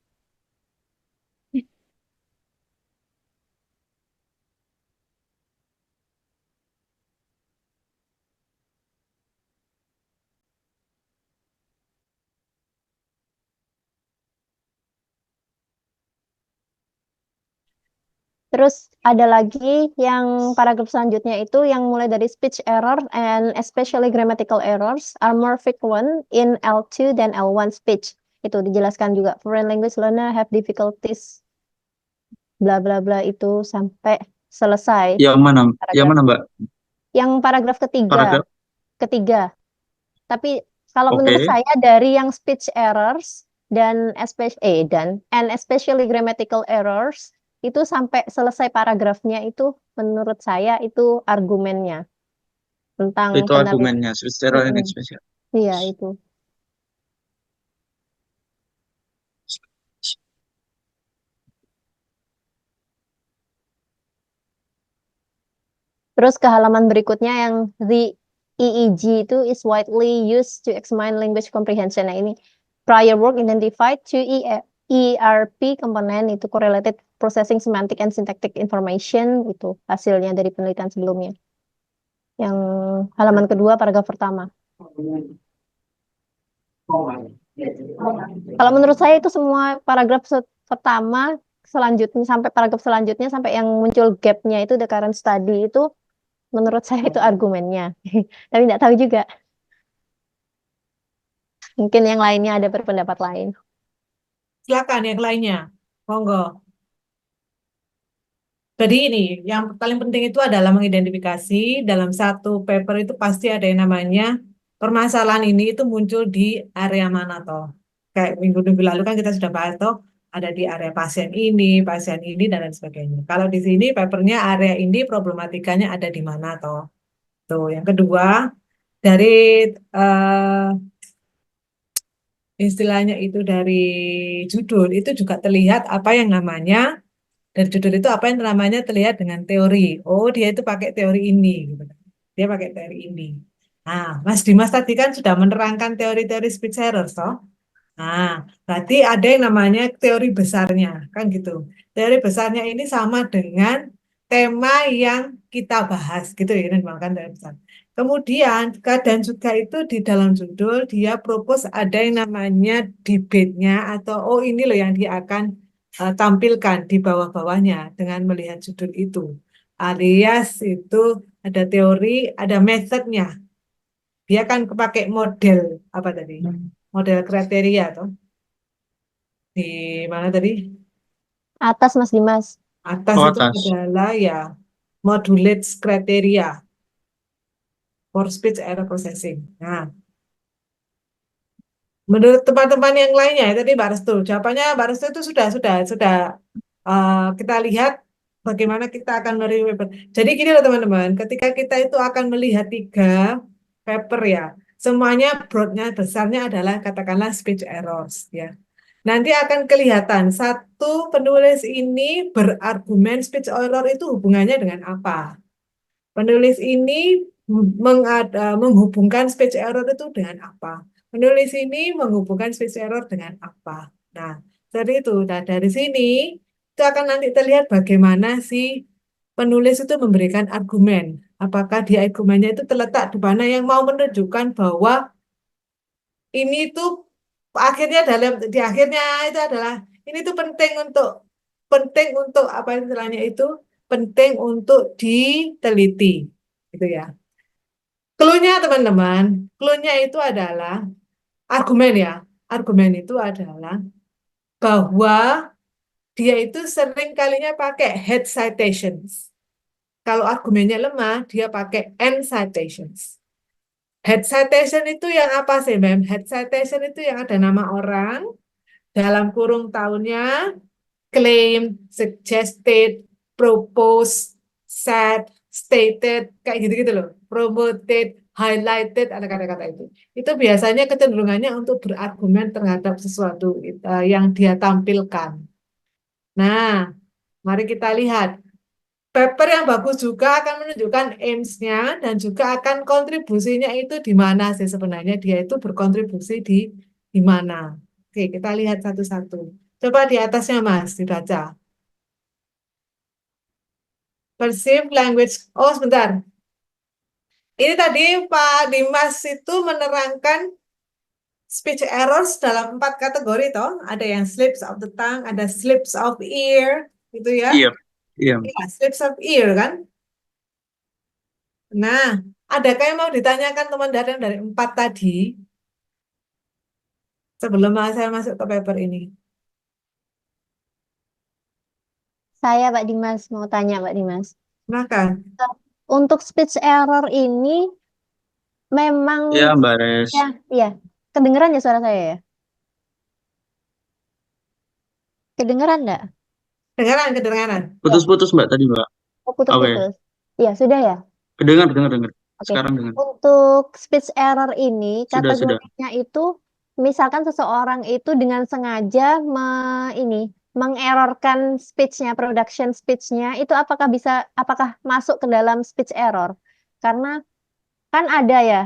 Speaker 5: Terus ada lagi yang paragraf selanjutnya itu yang mulai dari speech error and especially grammatical errors are more frequent in L2 than L1 speech. Itu dijelaskan juga. Foreign language learner have difficulties bla bla bla itu sampai selesai.
Speaker 1: Yang mana Mbak?
Speaker 5: Yang paragraf
Speaker 1: Paragraf.
Speaker 5: ketiga. Tapi kalau
Speaker 1: Oke.
Speaker 5: menurut saya dari yang speech errors dan especially grammatical errors itu sampai selesai paragrafnya itu menurut saya itu argumennya tentang
Speaker 1: Itu argumennya, secara
Speaker 5: Mm-mm.
Speaker 1: spesial.
Speaker 5: Iya itu. Terus ke halaman berikutnya yang the EEG itu is widely used to examine language comprehension. Nah ini prior work identified two ERP component itu correlated processing semantic and syntactic information, itu hasilnya dari penelitian sebelumnya. Yang halaman kedua paragraf pertama. Kalau menurut saya itu semua paragraf pertama selanjutnya sampai paragraf selanjutnya sampai yang muncul gapnya itu the current study itu menurut saya itu argumennya. Tapi tidak tahu juga. Mungkin yang lainnya ada berpendapat lain.
Speaker 2: Silakan yang lainnya. Monggo. Jadi ini, yang paling penting itu adalah mengidentifikasi dalam satu paper itu pasti ada yang namanya permasalahan ini itu muncul di area mana toh. Kayak minggu-minggu lalu kan kita sudah bahas toh, ada di area pasien ini, dan lain sebagainya. Kalau di sini papernya area ini problematikanya ada di mana toh. Tuh, yang kedua, dari istilahnya itu dari judul itu juga terlihat apa yang namanya dari judul itu apa yang namanya terlihat dengan teori. Oh, dia itu pakai teori ini, gitu. Dia pakai teori ini. Nah, Mas Dimas tadi kan sudah menerangkan teori-teori speech errors, toh. Nah, berarti ada yang namanya teori besarnya, kan gitu. Teori besarnya ini sama dengan tema yang kita bahas, gitu ya, kan teori besar. Kemudian, dan juga itu di dalam judul, dia propose ada yang namanya debate-nya, atau oh ini loh yang dia akan tampilkan di bawah-bawahnya dengan melihat judul itu. Alias itu ada teori, ada metodenya. Dia kan pakai model, apa tadi? Model kriteria, toh. Di mana tadi?
Speaker 5: Atas Mas Dimas.
Speaker 2: Atas
Speaker 1: Oh,
Speaker 2: itu
Speaker 1: atas.
Speaker 2: adalah ya modulate criteria for speech error processing. Nah, menurut teman-teman yang lainnya ya, tadi Mbak Restu, jawabannya Mbak Restu itu sudah kita lihat bagaimana kita akan mereview paper. Jadi gini loh teman-teman, ketika kita itu akan melihat 3 paper ya, semuanya broadnya besarnya adalah katakanlah speech errors ya. Nanti akan kelihatan satu penulis ini berargumen speech error itu hubungannya dengan apa. Penulis ini menghubungkan speech error itu dengan apa. Penulis ini menghubungkan speech error dengan apa. Nah, dari itu. Nah, dari sini itu akan nanti terlihat bagaimana si penulis itu memberikan argumen. Apakah di argumennya itu terletak di mana yang mau menunjukkan bahwa ini tuh akhirnya di akhirnya itu adalah ini tuh penting untuk apa istilahnya itu penting untuk diteliti gitu ya. Clue-nya teman-teman, clue-nya itu adalah argumen ya. Argumen itu adalah bahwa dia itu sering kalinya pakai head citations. Kalau argumennya lemah, dia pakai end citations. Head citation itu yang apa sih, Mem? Head citation itu yang ada nama orang, dalam kurung tahunnya, claim, suggested, propose, said, stated, kayak gitu-gitu loh. Promoted, highlighted, ada kata-kata itu. Itu biasanya kecenderungannya untuk berargumen terhadap sesuatu yang dia tampilkan. Nah, mari kita lihat. Paper yang bagus juga akan menunjukkan aims-nya dan juga akan kontribusinya itu di mana sih sebenarnya dia itu berkontribusi di mana. Oke, kita lihat satu-satu. Coba di atasnya Mas, dibaca. Perceived language. Oh, sebentar. Ini tadi Pak Dimas itu menerangkan speech errors dalam 4 kategori toh. Ada yang slips of the tongue, ada slips of ear, gitu ya.
Speaker 1: Iya, iya.
Speaker 2: Ya, slips of ear kan. Nah, adakah yang mau ditanyakan teman dari 4 tadi sebelum saya masuk ke paper ini?
Speaker 5: Saya Pak Dimas mau tanya Pak Dimas.
Speaker 2: Silakan.
Speaker 5: Untuk speech error ini memang
Speaker 1: Iya, Mbak Res.
Speaker 5: ya, iya. Kedengeran ya suara saya ya? Kedengeran enggak?
Speaker 2: Kedengaran.
Speaker 5: Ya.
Speaker 1: Putus-putus Mbak tadi, Mbak.
Speaker 5: Oh,
Speaker 1: Oke.
Speaker 5: putus-putus. Iya, sudah ya?
Speaker 1: Kedengar, dengar.
Speaker 5: Oke.
Speaker 1: Sekarang dengar.
Speaker 5: Untuk speech error ini
Speaker 1: Sudah.
Speaker 5: kategorinya itu misalkan seseorang itu dengan sengaja mengerorkan speech-nya, production speech-nya itu apakah masuk ke dalam speech error? Karena kan ada ya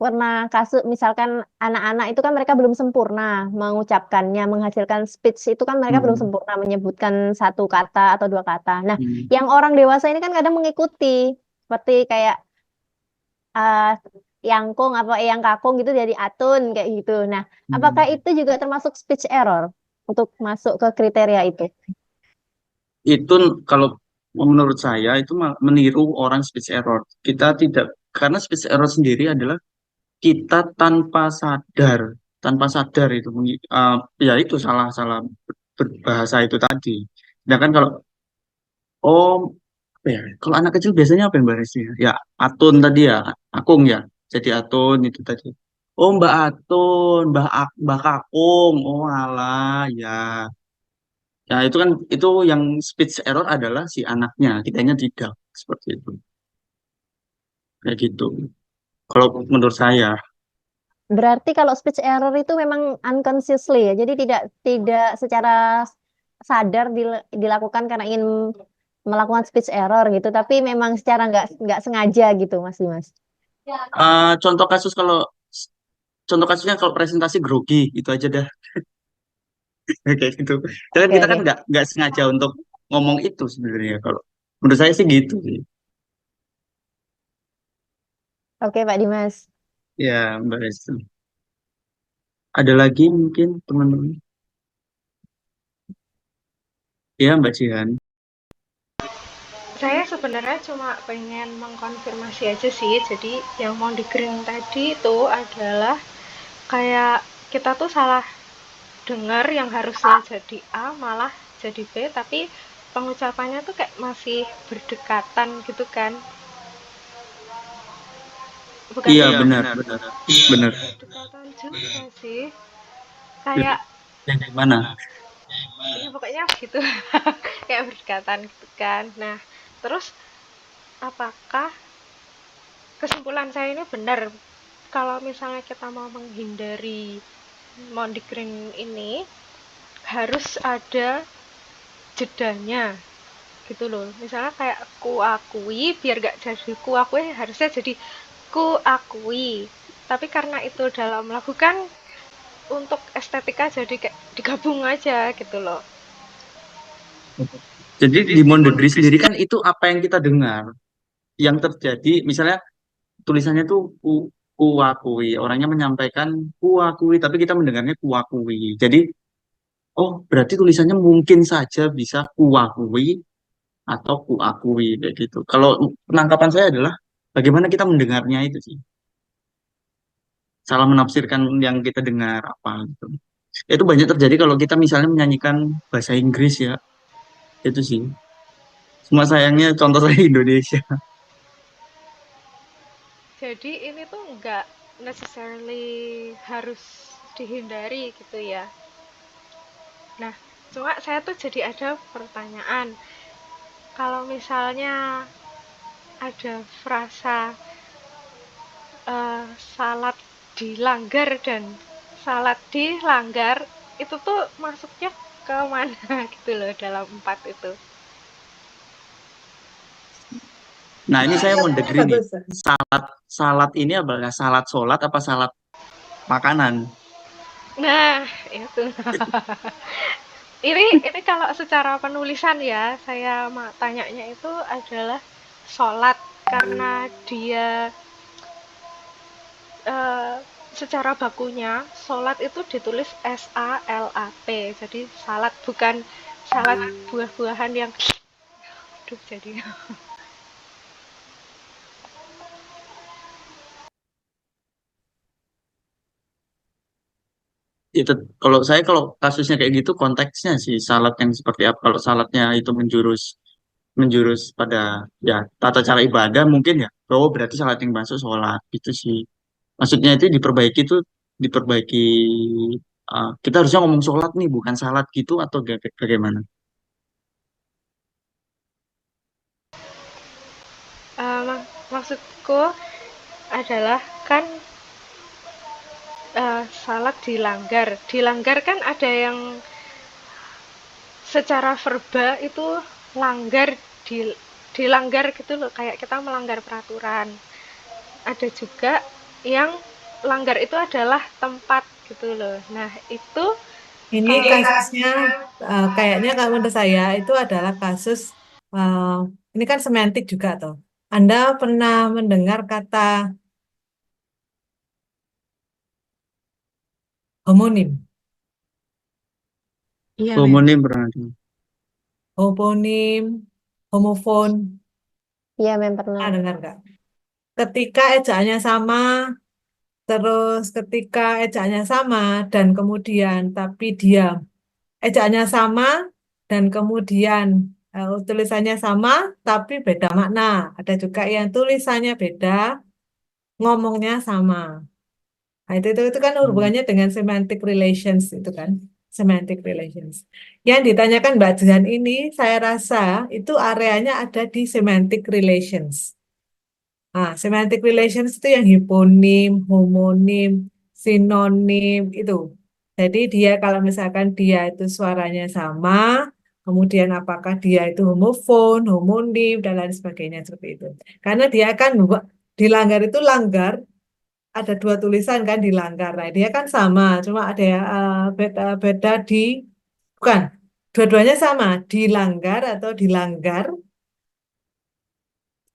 Speaker 5: pernah kasus misalkan anak-anak itu kan mereka belum sempurna mengucapkannya, menghasilkan speech itu kan mereka belum sempurna menyebutkan satu kata atau dua kata. Nah, yang orang dewasa ini kan kadang mengikuti seperti kayak yangkung apa yang kakung gitu jadi atun kayak gitu. Nah, apakah itu juga termasuk speech error untuk masuk ke kriteria itu?
Speaker 1: Itu kalau menurut saya itu meniru orang speech error. Kita tidak, karena speech error sendiri adalah kita tanpa sadar itu ya itu salah berbahasa itu tadi. Sedangkan kalau oh apa ya, kalau anak kecil biasanya apa yang Mbak Resi? Ya Atun tadi ya, Akung ya. Jadi Atun itu tadi. Oh Mbak Atun, Mbak Kakung. Oh alah ya. Ya itu kan itu yang speech error adalah si anaknya, kitanya tidak seperti itu. Kayak gitu. Kalau menurut saya.
Speaker 5: Berarti kalau speech error itu memang unconsciously ya, jadi tidak secara sadar dilakukan karena ingin melakukan speech error gitu, tapi memang secara nggak sengaja gitu, Mas Dimas.
Speaker 1: Contoh kasus kalau contoh kasusnya kalau presentasi grogi itu aja dah kayak gitu. Kan
Speaker 5: Oke,
Speaker 1: kita kan
Speaker 5: oke.
Speaker 1: nggak sengaja untuk ngomong itu sebenarnya kalau menurut saya sih gitu sih.
Speaker 5: Oke, Pak Dimas.
Speaker 1: Ya Mbak Resti. Ada lagi mungkin teman-teman. Ya Mbak Jihan.
Speaker 6: Saya sebenarnya cuma pengen mengkonfirmasi aja sih. Jadi yang Mondegreen tadi itu adalah kayak kita tuh salah dengar yang harusnya jadi A malah jadi B, tapi pengucapannya tuh kayak masih berdekatan gitu kan. Bukan
Speaker 1: Iya
Speaker 6: sih?
Speaker 1: benar.
Speaker 6: Berdekatan juga sih. Kayak
Speaker 1: Yang mana?
Speaker 6: ya pokoknya gitu. Kayak berdekatan gitu kan. Nah, terus apakah kesimpulan saya ini benar kalau misalnya kita mau menghindari Mondegreen ini harus ada jedanya gitu loh, misalnya kayak ku akui biar gak jadi ku akui harusnya jadi ku akui, tapi karena itu dalam melakukan untuk estetika jadi kayak digabung aja gitu loh.
Speaker 1: Jadi di Mondegri sendiri kan itu apa yang kita dengar, yang terjadi misalnya tulisannya tuh kuakui, orangnya menyampaikan kuakui, tapi kita mendengarnya kuakui. Jadi, oh berarti tulisannya mungkin saja bisa kuakui atau kuakui kayak gitu. Kalau penangkapan saya adalah bagaimana kita mendengarnya itu sih, salah menafsirkan yang kita dengar apa gitu. Itu banyak terjadi kalau kita misalnya menyanyikan bahasa Inggris ya, itu sih. Cuma sayangnya contoh saya Indonesia.
Speaker 6: Jadi ini tuh nggak necessarily harus dihindari gitu ya. Nah, cuma saya tuh jadi ada pertanyaan, kalau misalnya ada frasa salat dilanggar dan salat dilanggar itu tuh masuknya ke mana gitu loh dalam empat itu.
Speaker 1: Nah, ini saya mau
Speaker 2: Pertanyaannya
Speaker 1: degree nih.
Speaker 2: bagus.
Speaker 1: Salat ini adalah salat sholat apa salat makanan?
Speaker 6: Nah, itu. Ini kalau secara penulisan ya, saya tanyanya itu adalah sholat karena dia eh, secara bakunya sholat itu ditulis SALAT, jadi salat bukan salat buah-buahan yang aduh jadi
Speaker 1: Itu kalau kasusnya kayak gitu konteksnya sih salat yang seperti apa? Kalau salatnya itu menjurus menjurus pada ya tata cara ibadah mungkin ya. Oh, berarti salat yang masuk sholat itu sih. Maksudnya itu diperbaiki kita harusnya ngomong sholat nih bukan salat gitu atau bagaimana?
Speaker 6: maksudku adalah kan salat dilanggar kan ada yang secara verba itu langgar di dilanggar gitu loh, kayak kita melanggar peraturan. Ada juga yang langgar itu adalah tempat gitu loh. Nah, itu
Speaker 2: Ini kasusnya kayaknya kalau menurut saya itu adalah kasus eh, ini kan semantik juga toh. Anda pernah mendengar kata homonim,
Speaker 5: Iya, men.
Speaker 1: Homonim berarti.
Speaker 2: homonim, homofon,
Speaker 5: Iya, men, pernah.
Speaker 2: pernah dengar nggak? Ketika ejaannya sama, terus ketika ejaannya sama dan kemudian tapi dia ejaannya sama dan kemudian tulisannya sama tapi beda makna. Ada juga yang tulisannya beda, ngomongnya sama. Nah, itu kan
Speaker 1: Hmm.
Speaker 2: hubungannya dengan semantic relations itu kan, semantic relations. Yang ditanyakan Mbak Jihan ini, saya rasa itu areanya ada di semantic relations. Nah, semantic relations itu yang hiponim, homonim, sinonim itu. Jadi dia kalau misalkan dia itu suaranya sama, kemudian apakah dia itu homofon, homonim, dan lain sebagainya seperti itu. Karena dia kan dilanggar itu langgar ada dua tulisan kan dilanggar. Nah, dia kan sama, cuma ada beda di bukan. Dua-duanya sama, dilanggar atau dilanggar.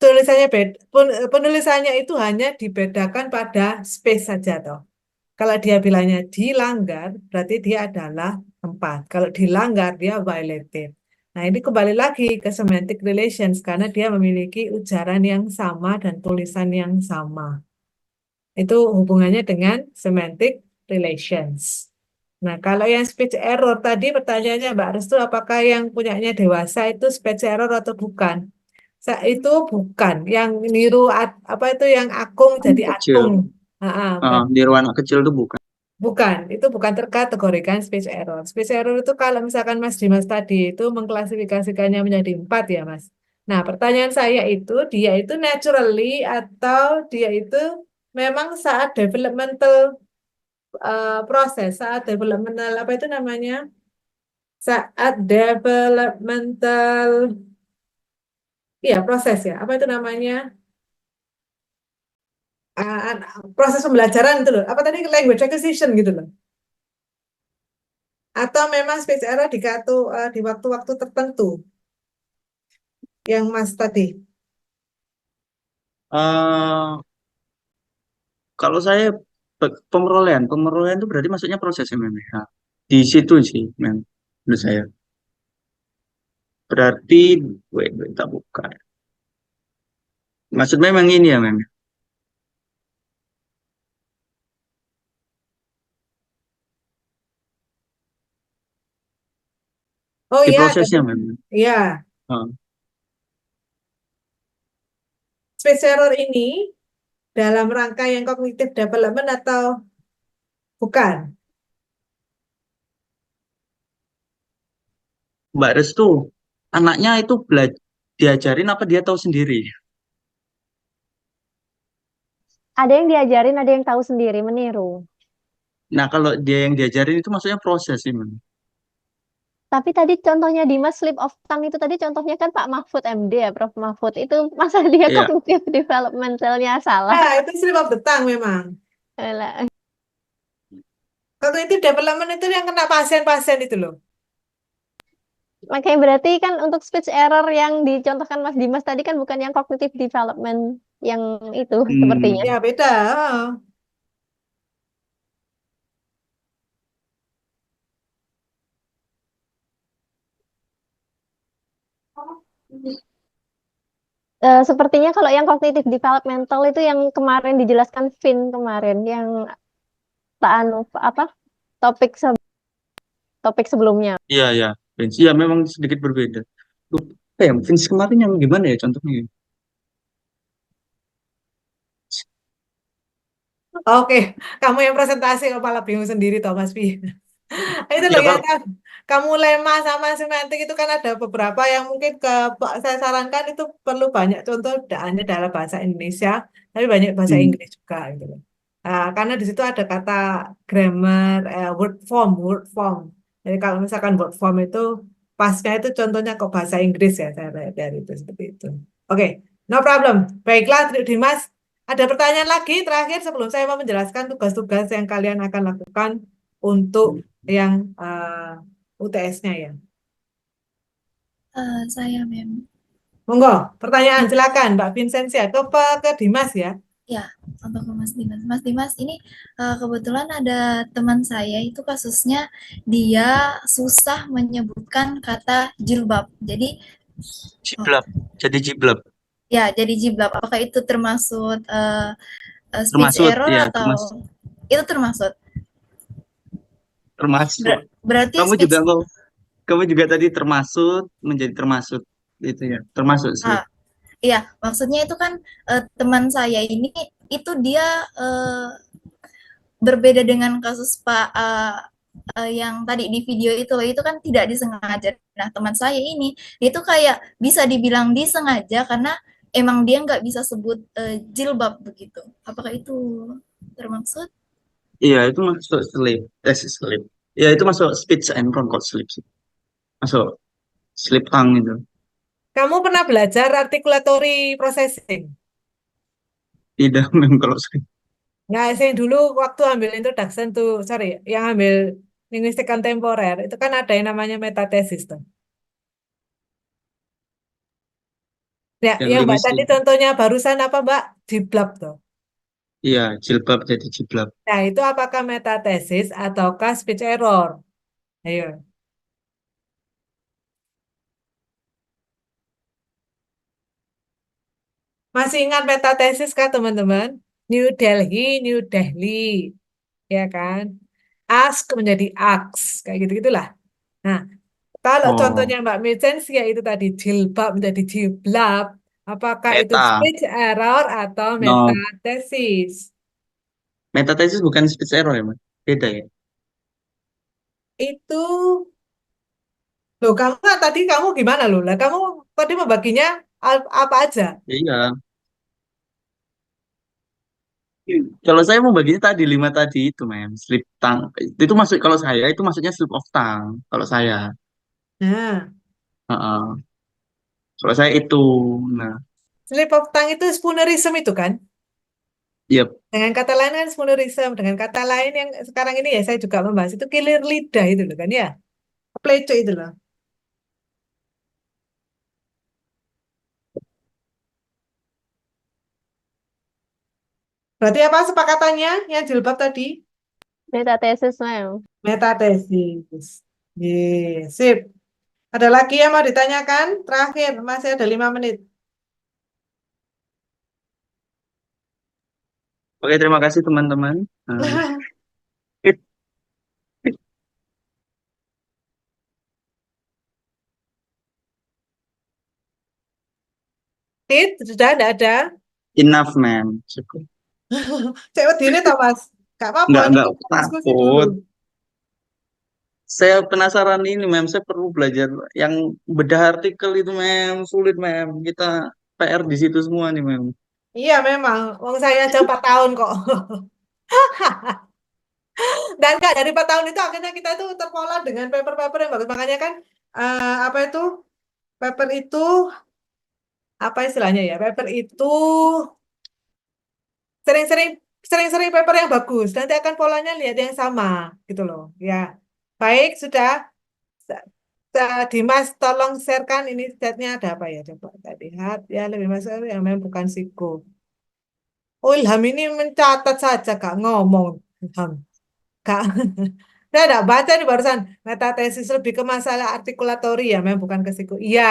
Speaker 2: Tulisannya beda, penulisannya itu hanya dibedakan pada space saja toh. Kalau dia bilangnya dilanggar, berarti dia adalah tempat. Kalau dilanggar, dia violated. Nah, ini kembali lagi ke semantic relations karena dia memiliki ujaran yang sama dan tulisan yang sama. Itu hubungannya dengan semantic relations. Nah, kalau yang speech error tadi pertanyaannya Mbak Restu, apakah yang punyanya dewasa itu speech error atau bukan? Itu bukan. Yang niru apa itu yang akung jadi
Speaker 1: Kecil.
Speaker 2: atung. Ah, ah, bukan.
Speaker 1: Niru anak kecil itu bukan.
Speaker 2: Bukan, itu bukan terkategorikan speech error. Speech error itu kalau misalkan Mas Dimas tadi itu mengklasifikasikannya menjadi empat ya Mas. Nah, pertanyaan saya itu, dia itu naturally atau dia itu memang saat developmental proses, saat developmental apa itu namanya? Saat developmental, iya proses ya, apa itu namanya? Ah, proses pembelajaran itu loh. Apa tadi language acquisition gitu loh. Atau memang speech error di waktu-waktu tertentu yang Mas tadi.
Speaker 1: eh Kalau saya pemerolehan itu berarti maksudnya prosesnya memang. Ya. Di situ sih, menurut saya. Berarti, tak buka. Maksud memang ini ya, mem.
Speaker 2: Oh
Speaker 1: Di
Speaker 2: iya, jadi
Speaker 1: prosesnya memang.
Speaker 2: ya speech error ini dalam rangka yang cognitive development atau bukan?
Speaker 1: Mbak Restu, anaknya itu diajarin apa dia tahu sendiri?
Speaker 5: Ada yang diajarin, ada yang tahu sendiri, meniru.
Speaker 1: Nah, kalau dia yang diajarin itu maksudnya proses sih, Man.
Speaker 5: Tapi tadi contohnya Dimas slip of tongue itu tadi contohnya kan Pak Mahfud MD ya, Prof Mahfud. Itu masa dia
Speaker 1: Iya,
Speaker 5: cognitive developmentalnya salah.
Speaker 2: Nah, itu slip of the tongue memang.
Speaker 5: Alah.
Speaker 2: Cognitive development itu yang kena pasien-pasien itu loh.
Speaker 5: Makanya berarti kan untuk speech error yang dicontohkan Mas Dimas tadi kan bukan yang cognitive development yang itu sepertinya.
Speaker 2: Ya, beda.
Speaker 5: Sepertinya kalau yang cognitive developmental itu yang kemarin dijelaskan Vin kemarin, yang tak anu apa topik topik sebelumnya.
Speaker 1: iya, iya. Vince, iya memang sedikit berbeda. Lupa ya, Vince kemarin yang gimana ya contohnya?
Speaker 2: Oke, kamu yang presentasi kepala bingung sendiri toh Mas Pi. Itu loh
Speaker 1: Ya
Speaker 2: ya
Speaker 1: kalau,
Speaker 2: kan, kamu lema sama semantik itu kan ada beberapa yang mungkin saya sarankan itu perlu banyak contoh hanya dalam bahasa Indonesia, tapi banyak bahasa
Speaker 1: hmm,
Speaker 2: Inggris juga gitu loh. Nah, karena di situ ada kata grammar, word form. Jadi kalau misalkan word form itu pasnya itu contohnya kok bahasa Inggris ya saya lihat dari itu seperti itu. Oke, no problem. Baiklah, Dimas. Ada pertanyaan lagi terakhir sebelum saya mau menjelaskan tugas-tugas yang kalian akan lakukan untuk yang UTS-nya ya.
Speaker 7: Saya mem.
Speaker 2: Monggo, pertanyaan silakan Mbak Vincentia ke Dimas ya.
Speaker 7: Ya, untuk ke Mas Dimas. Mas Dimas, ini kebetulan ada teman saya itu kasusnya dia susah menyebutkan kata jilbab. Jadi, oh,
Speaker 1: jiblab. Jadi jiblab.
Speaker 7: ya, jadi jilbab. Apakah itu termasuk speech
Speaker 1: Termasuk,
Speaker 7: error
Speaker 1: ya,
Speaker 7: atau itu termasuk?
Speaker 1: termasuk.
Speaker 7: Berarti
Speaker 1: Kamu
Speaker 7: speech
Speaker 1: juga mau, kamu juga tadi termasuk, menjadi termasuk. Itu ya, termasuk sih.
Speaker 7: ah, iya, maksudnya itu kan teman saya ini itu dia eh, berbeda dengan kasus Pak yang tadi di video itu kan tidak disengaja. Nah, teman saya ini dia itu kayak bisa dibilang disengaja karena emang dia nggak bisa sebut jilbab begitu. Apakah itu termaksud?
Speaker 1: Iya, itu masuk slip. Slip. Ya, itu masuk speech and concord slip sih. Masuk slip tongue itu.
Speaker 2: Kamu pernah belajar articulatory processing?
Speaker 1: Tidak, memang kalau slip.
Speaker 2: Nah, saya dulu waktu ambil introduction tuh, sorry, yang ambil linguistik kontemporer, itu kan ada yang namanya metathesis tuh. Ya,
Speaker 1: Yang
Speaker 2: yang Mbak tadi
Speaker 1: linguistik.
Speaker 2: contohnya barusan apa Mbak? Jiblab tuh.
Speaker 1: Iya, jilbab jadi jiblab.
Speaker 2: Nah, itu apakah metathesis ataukah speech error? Ayo. Masih ingat metathesis kah teman-teman? New Delhi, New Delhi, ya kan? Ask menjadi aks, kayak gitu-gitulah. Nah, kalau
Speaker 1: Oh,
Speaker 2: contohnya Mbak Mecensia itu tadi jilbab menjadi jiblab, apakah itu
Speaker 1: meta.
Speaker 2: speech error atau
Speaker 1: No,
Speaker 2: metathesis?
Speaker 1: metathesis bukan speech error ya, Mas? Beda ya?
Speaker 2: Itu, loh kamu kan tadi kamu gimana loh? Lah kamu tadi membaginya apa aja?
Speaker 1: Iya. Kalau saya mau baginya tadi, 5 tadi itu, Mem. Slip tongue. Itu masuk, kalau saya, itu maksudnya slip of tongue. Kalau saya.
Speaker 2: Nah,
Speaker 1: Heeh. Kalau saya itu. Nah,
Speaker 2: slip of tongue itu spoonerism itu kan?
Speaker 1: iya.
Speaker 2: Dengan kata lain kan spoonerism. Dengan kata lain yang sekarang ini ya saya juga membahas itu kilir lidah itu loh kan ya. Pleco itu loh. Berarti apa sepakatannya yang jilbab tadi?
Speaker 5: Metathesis memang.
Speaker 2: Metatesis. Yes, sip. Ada lagi yang mau ditanyakan? Terakhir, masih ada 5 menit.
Speaker 1: Oke, terima kasih teman-teman.
Speaker 2: Sudah tidak ada?
Speaker 1: Enough, man. Cukup.
Speaker 2: Cek ini toh Mas. Gak apa-apa, ini
Speaker 1: Nggak
Speaker 2: kita diskusi dulu.
Speaker 1: takut. Saya penasaran ini, Mem. Saya perlu belajar yang bedah artikel itu, Mem. Sulit, Mem. Kita PR di situ semua nih, Mem.
Speaker 2: Iya memang, wong saya aja 4 tahun kok. Dan Kak, dari 4 tahun itu akhirnya kita itu terpola dengan paper-paper yang bagus. Makanya kan apa itu paper itu apa istilahnya ya? Paper itu sering-sering sering-sering paper yang bagus. Nanti akan polanya lihat yang sama gitu loh. Ya. Baik, sudah. Sa- Dimas, tolong sharekan ini chatnya ada apa ya? Coba kita lihat ya lebih masuk yang memang bukan Siko. Oh, Ilham ini mencatat saja, Kak, ngomong. Ilham. Kak, saya tidak baca nih barusan. Metatesis lebih ke masalah artikulatori ya, memang bukan ke psiko. Iya,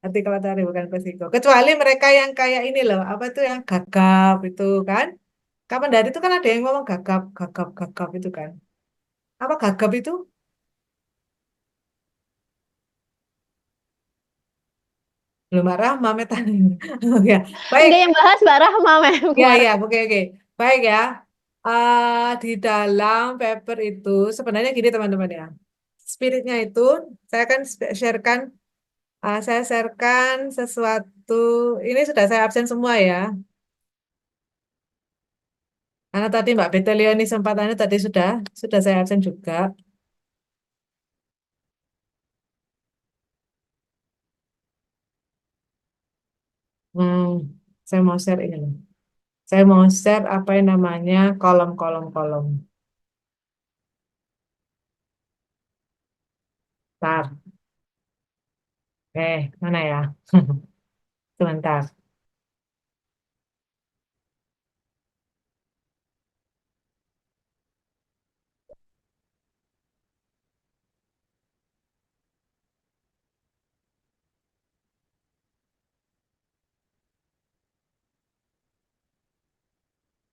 Speaker 2: artikulatori bukan ke psiko. Kecuali mereka yang kayak ini loh, apa tuh yang gagap itu kan? Kapan dari itu kan ada yang ngomong gagap, gagap, gagap itu kan? Apa gagap itu? Belum marah, Mamet. Ya, baik.
Speaker 5: Enggak, yang bahas Mbak Rahma
Speaker 2: Ya,
Speaker 5: kemarin.
Speaker 2: ya, oke, oke. Baik ya. Di dalam paper itu sebenarnya gini teman-teman ya. Spiritnya itu saya kan sharekan, saya sharekan sesuatu. Ini sudah saya absen semua ya. Karena tadi Mbak Betelioni sempatannya tadi sudah saya absen juga. Hmm, saya mau share ini loh. Saya mau share apa yang namanya kolom-kolom-kolom. Bentar. Mana ya? Sebentar.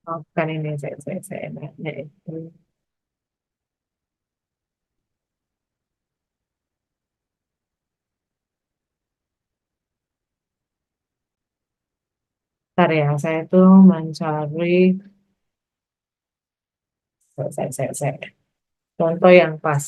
Speaker 2: Oh, bukan ini saya nanya itu. Bentar ya, saya tuh mencari saya. Contoh yang pas.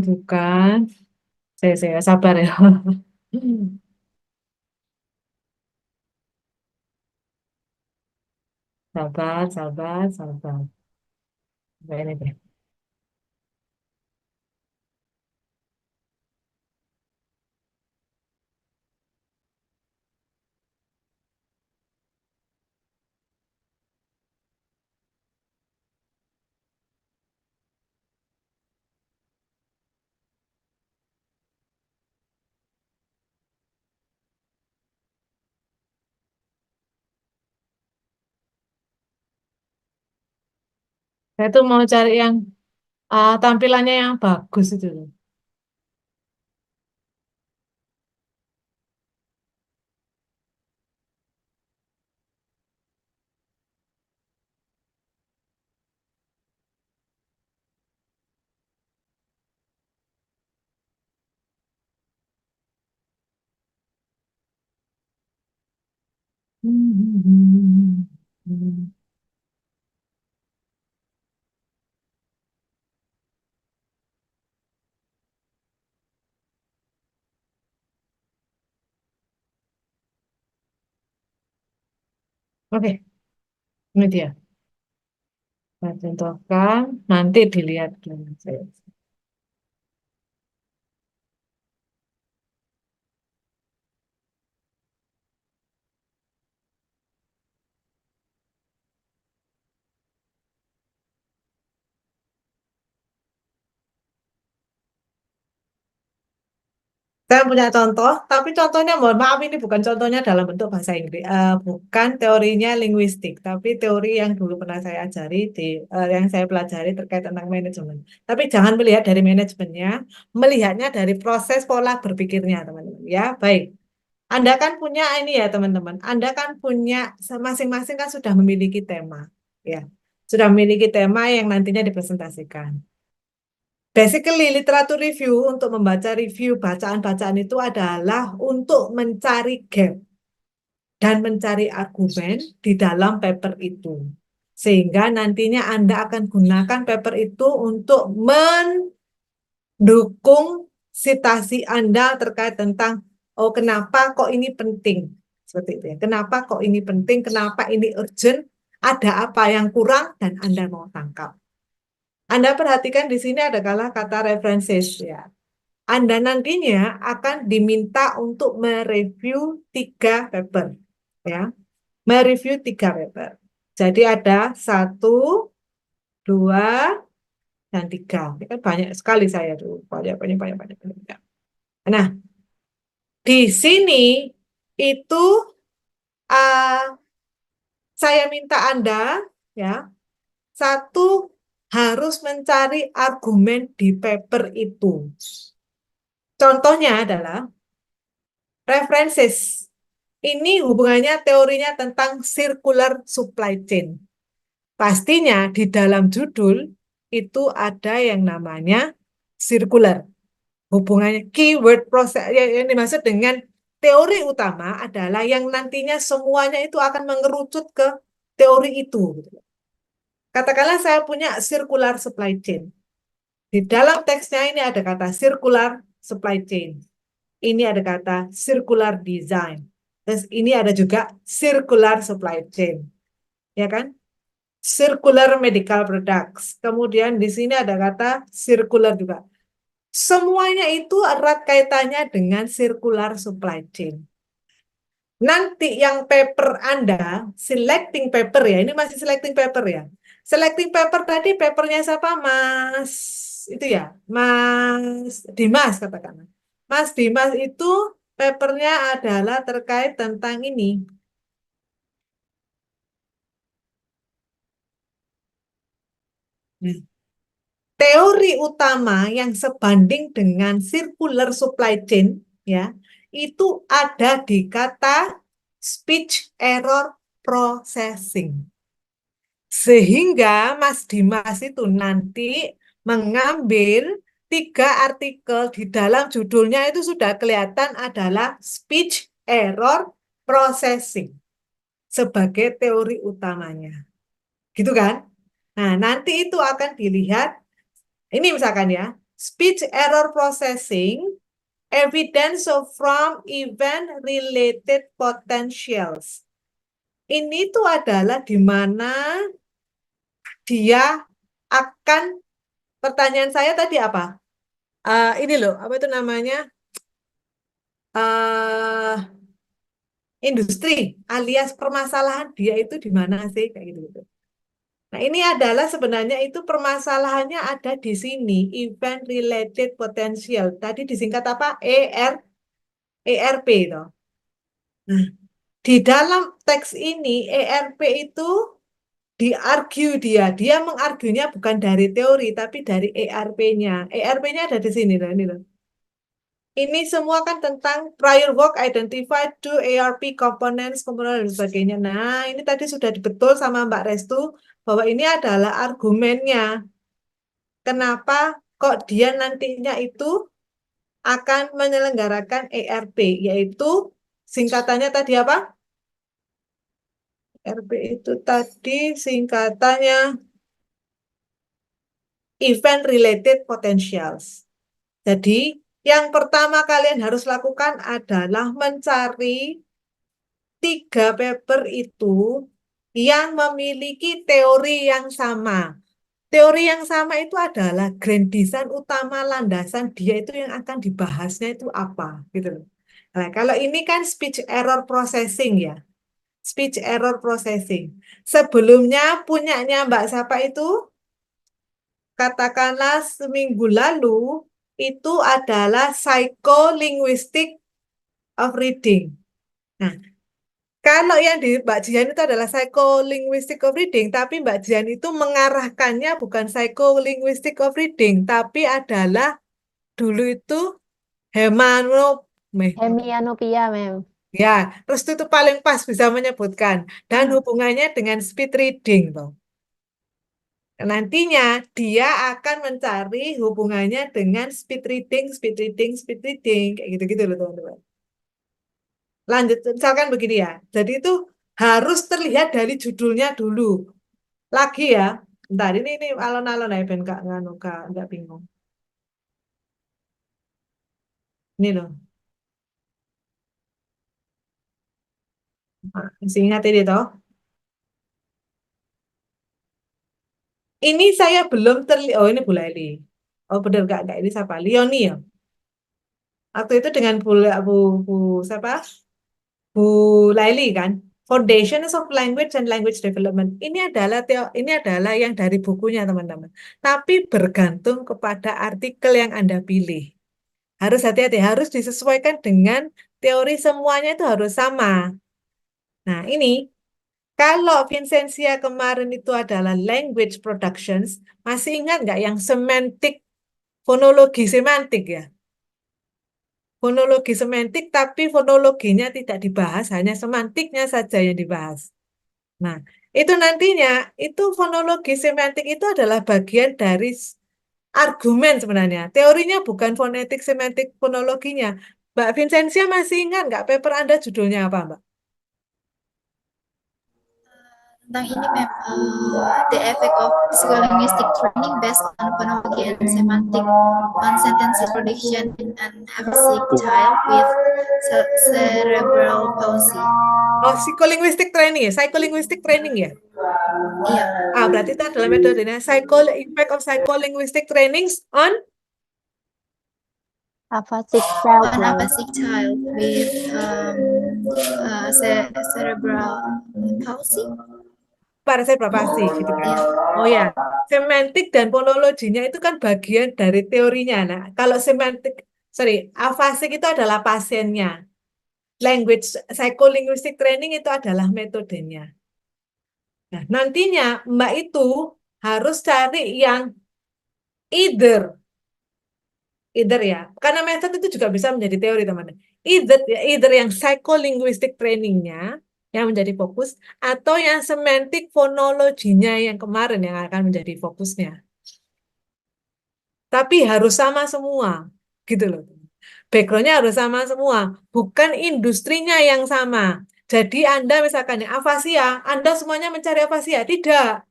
Speaker 2: Bukan. Saya sabar ya. Sabar. Nah, ini deh. Saya tuh mau cari yang tampilannya yang bagus itu loh. Oke, ini dia. Saya contohkan, nanti dilihat dulu. Saya punya contoh, tapi contohnya mohon maaf ini bukan contohnya dalam bentuk bahasa Inggris, bukan teorinya linguistik, tapi teori yang dulu pernah saya ajari yang saya pelajari terkait tentang manajemen. Tapi jangan melihat dari manajemennya, melihatnya dari proses pola berpikirnya, teman-teman. Ya, baik. Anda kan punya ini ya, teman-teman. Anda kan punya masing-masing kan sudah memiliki tema, ya, sudah memiliki tema yang nantinya dipresentasikan. Basically, literatur review untuk membaca review bacaan-bacaan itu adalah untuk mencari gap dan mencari argumen di dalam paper itu. Sehingga nantinya Anda akan gunakan paper itu untuk mendukung citasi Anda terkait tentang, oh kenapa kok ini penting. Seperti itu ya. Kenapa kok ini penting, kenapa ini urgent, ada apa yang kurang, dan Anda mau tangkap. Anda perhatikan di sini ada kata references ya. Anda nantinya akan diminta untuk mereview 3 paper, ya, mereview 3 paper. Jadi ada 1, 2, dan 3. Ini kan banyak sekali saya tuh, banyak. Nah, di sini itu saya minta Anda, ya, 1 harus mencari argumen di paper itu. Contohnya adalah references. Ini hubungannya teorinya tentang circular supply chain. Pastinya di dalam judul itu ada yang namanya circular. Hubungannya keyword proses yang dimaksud dengan teori utama adalah yang nantinya semuanya itu akan mengerucut ke teori itu. Katakanlah saya punya circular supply chain. Di dalam teksnya ini ada kata circular supply chain. Ini ada kata circular design. Terus ini ada juga circular supply chain. Ya kan? Circular medical products. Kemudian di sini ada kata circular juga. Semuanya itu erat kaitannya dengan circular supply chain. Nanti yang paper Anda, selecting paper ya, ini masih selecting paper ya. Selecting paper tadi papernya siapa? Mas, itu ya, Mas Dimas katakan. Mas Dimas itu papernya adalah terkait tentang ini. Teori utama yang sebanding dengan circular supply chain ya, itu ada di kata speech error processing. Sehingga Mas Dimas itu nanti mengambil 3 artikel di dalam judulnya itu sudah kelihatan adalah speech error processing sebagai teori utamanya. Gitu kan? Nah, nanti itu akan dilihat, ini misalkan ya, speech error processing, evidence from event-related potentials. Ini tuh adalah di mana dia akan, pertanyaan saya tadi apa? Ini loh, apa itu namanya? Industri alias permasalahan dia itu di mana sih? Kayak gitu. Nah, ini adalah sebenarnya itu permasalahannya ada di sini, event related potential. Tadi disingkat apa? ERP itu. Nah, di dalam teks ini ERP itu diargue dia mengargunya bukan dari teori tapi dari ERP-nya. ERP-nya ada di sini loh, ini loh. Ini semua kan tentang prior work identified to ERP components, komponen dan sebagainya. Nah, ini tadi sudah dibetul sama Mbak Restu bahwa ini adalah argumennya. Kenapa kok dia nantinya itu akan menyelenggarakan ERP, yaitu singkatannya tadi apa? ERP itu tadi singkatannya event related potentials. Jadi, yang pertama kalian harus lakukan adalah mencari 3 paper itu yang memiliki teori yang sama. Teori yang sama itu adalah grand design utama landasan dia itu yang akan dibahasnya itu apa, gitu loh. Nah, kalau ini kan speech error processing ya. Speech error processing. Sebelumnya punyanya Mbak siapa itu? Katakanlah seminggu lalu itu adalah psycholinguistic of reading. Nah, kalau yang di Mbak Jian itu adalah psycholinguistic of reading, tapi Mbak Jian itu mengarahkannya bukan psycholinguistic of reading, tapi adalah dulu itu hemano,
Speaker 5: Hemianopia, Mem.
Speaker 2: ya, terus itu paling pas bisa menyebutkan dan hubungannya dengan speed reading, toh. Nantinya dia akan mencari hubungannya dengan speed reading, speed reading, speed reading, kayak gitu-gitu loh teman-teman. Lanjut, misalkan begini ya. Jadi itu harus terlihat dari judulnya dulu. Lagi ya. Bentar, ini alon-alon ya, Ben Kak nganu Kak, nggak bingung. Ini loh. Nah, masih ingat ini toh. Ini saya belum terlihat. Oh, ini Bu Laili. Oh, benar Kak, ini siapa? Leoni ya. Waktu itu dengan Bu siapa? Bu Laili kan. Foundations of Language and Language Development. Ini adalah yang dari bukunya teman-teman. Tapi bergantung kepada artikel yang Anda pilih. Harus hati-hati, harus disesuaikan dengan teori, semuanya itu harus sama. Nah, ini kalau Vincentia kemarin itu adalah language productions, masih ingat nggak yang semantik, fonologi semantik ya? Fonologi semantik, tapi fonologinya tidak dibahas, hanya semantiknya saja yang dibahas. Nah, itu nantinya, itu fonologi semantik itu adalah bagian dari argumen sebenarnya. Teorinya bukan fonetik, semantik, fonologinya. Mbak Vincentia masih ingat nggak paper Anda judulnya apa, Mbak?
Speaker 7: Tentang ini, Mem, the effect of psycholinguistic training based on phonology and semantic on sentence production in an aphasic child with cerebral palsy.
Speaker 2: Oh, psycholinguistic training ya? Psycholinguistic training ya?
Speaker 7: Iya,
Speaker 2: Berarti itu adalah metodenya impact of psycholinguistic trainings on
Speaker 5: Aphasic child,
Speaker 7: on
Speaker 5: Mem.
Speaker 7: aphasic child with cerebral palsy.
Speaker 2: parasite berapasi gitu kan.
Speaker 7: Iya.
Speaker 2: Oh ya, semantik dan fonologinya itu kan bagian dari teorinya. Nah, kalau afasik itu adalah pasiennya. Language psycholinguistic training itu adalah metodenya. Nah, nantinya Mbak itu harus cari yang either ya, karena metode itu juga bisa menjadi teori teman-teman. Either yang psycholinguistic trainingnya yang menjadi fokus, atau yang semantik fonologinya yang kemarin yang akan menjadi fokusnya. Tapi harus sama semua, gitu loh. Backgroundnya harus sama semua, bukan industrinya yang sama. Jadi Anda misalkan ya, afasia, Anda semuanya mencari afasia, tidak.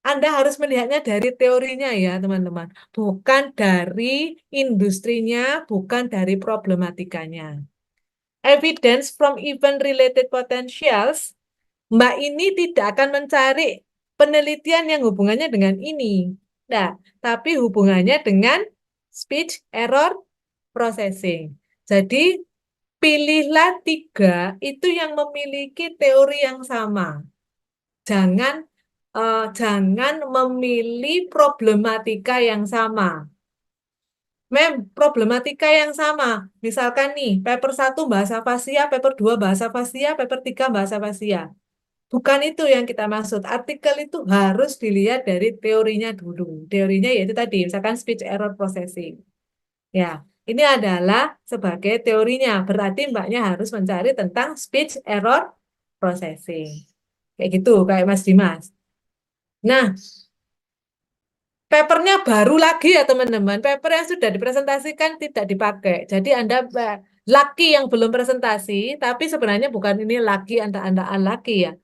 Speaker 2: Anda harus melihatnya dari teorinya ya, teman-teman. Bukan dari industrinya, bukan dari problematikanya. Evidence from event-related potentials, Mbak ini tidak akan mencari penelitian yang hubungannya dengan ini. Nah, tapi hubungannya dengan speech error processing. Jadi, pilihlah 3 itu yang memiliki teori yang sama. Jangan memilih problematika yang sama. Problematika yang sama. Misalkan nih, paper 1 bahasa fasia, paper 2 bahasa fasia, paper 3 bahasa fasia. Bukan itu yang kita maksud. Artikel itu harus dilihat dari teorinya dulu. Teorinya yaitu tadi, misalkan speech error processing. Ya, ini adalah sebagai teorinya. Berarti Mbaknya harus mencari tentang speech error processing. Kayak gitu, kayak Mas Dimas. Nah, papernya baru lagi ya teman-teman. Paper yang sudah dipresentasikan tidak dipakai. Jadi Anda laki yang belum presentasi, tapi sebenarnya bukan ini lagi anda-andaan lagi ya.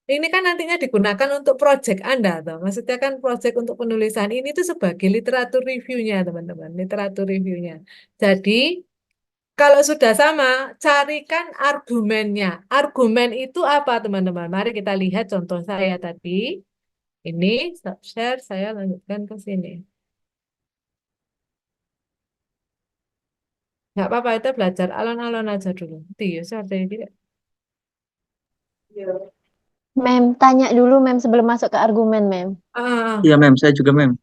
Speaker 2: Ini kan nantinya digunakan untuk proyek Anda, toh. Maksudnya kan proyek untuk penulisan ini tuh sebagai literatur reviewnya, teman-teman. Literatur reviewnya. Jadi, kalau sudah sama, carikan argumennya. Argumen itu apa, teman-teman? Mari kita lihat contoh saya tadi. Ini, stop share, saya lanjutkan ke sini. Nggak apa-apa, kita belajar alon-alon aja dulu. Iya, saya tidak.
Speaker 5: Mem, tanya dulu, Mem, sebelum masuk ke argumen, Mem.
Speaker 2: Ah,
Speaker 1: Iya, Mem. Saya juga, Mem.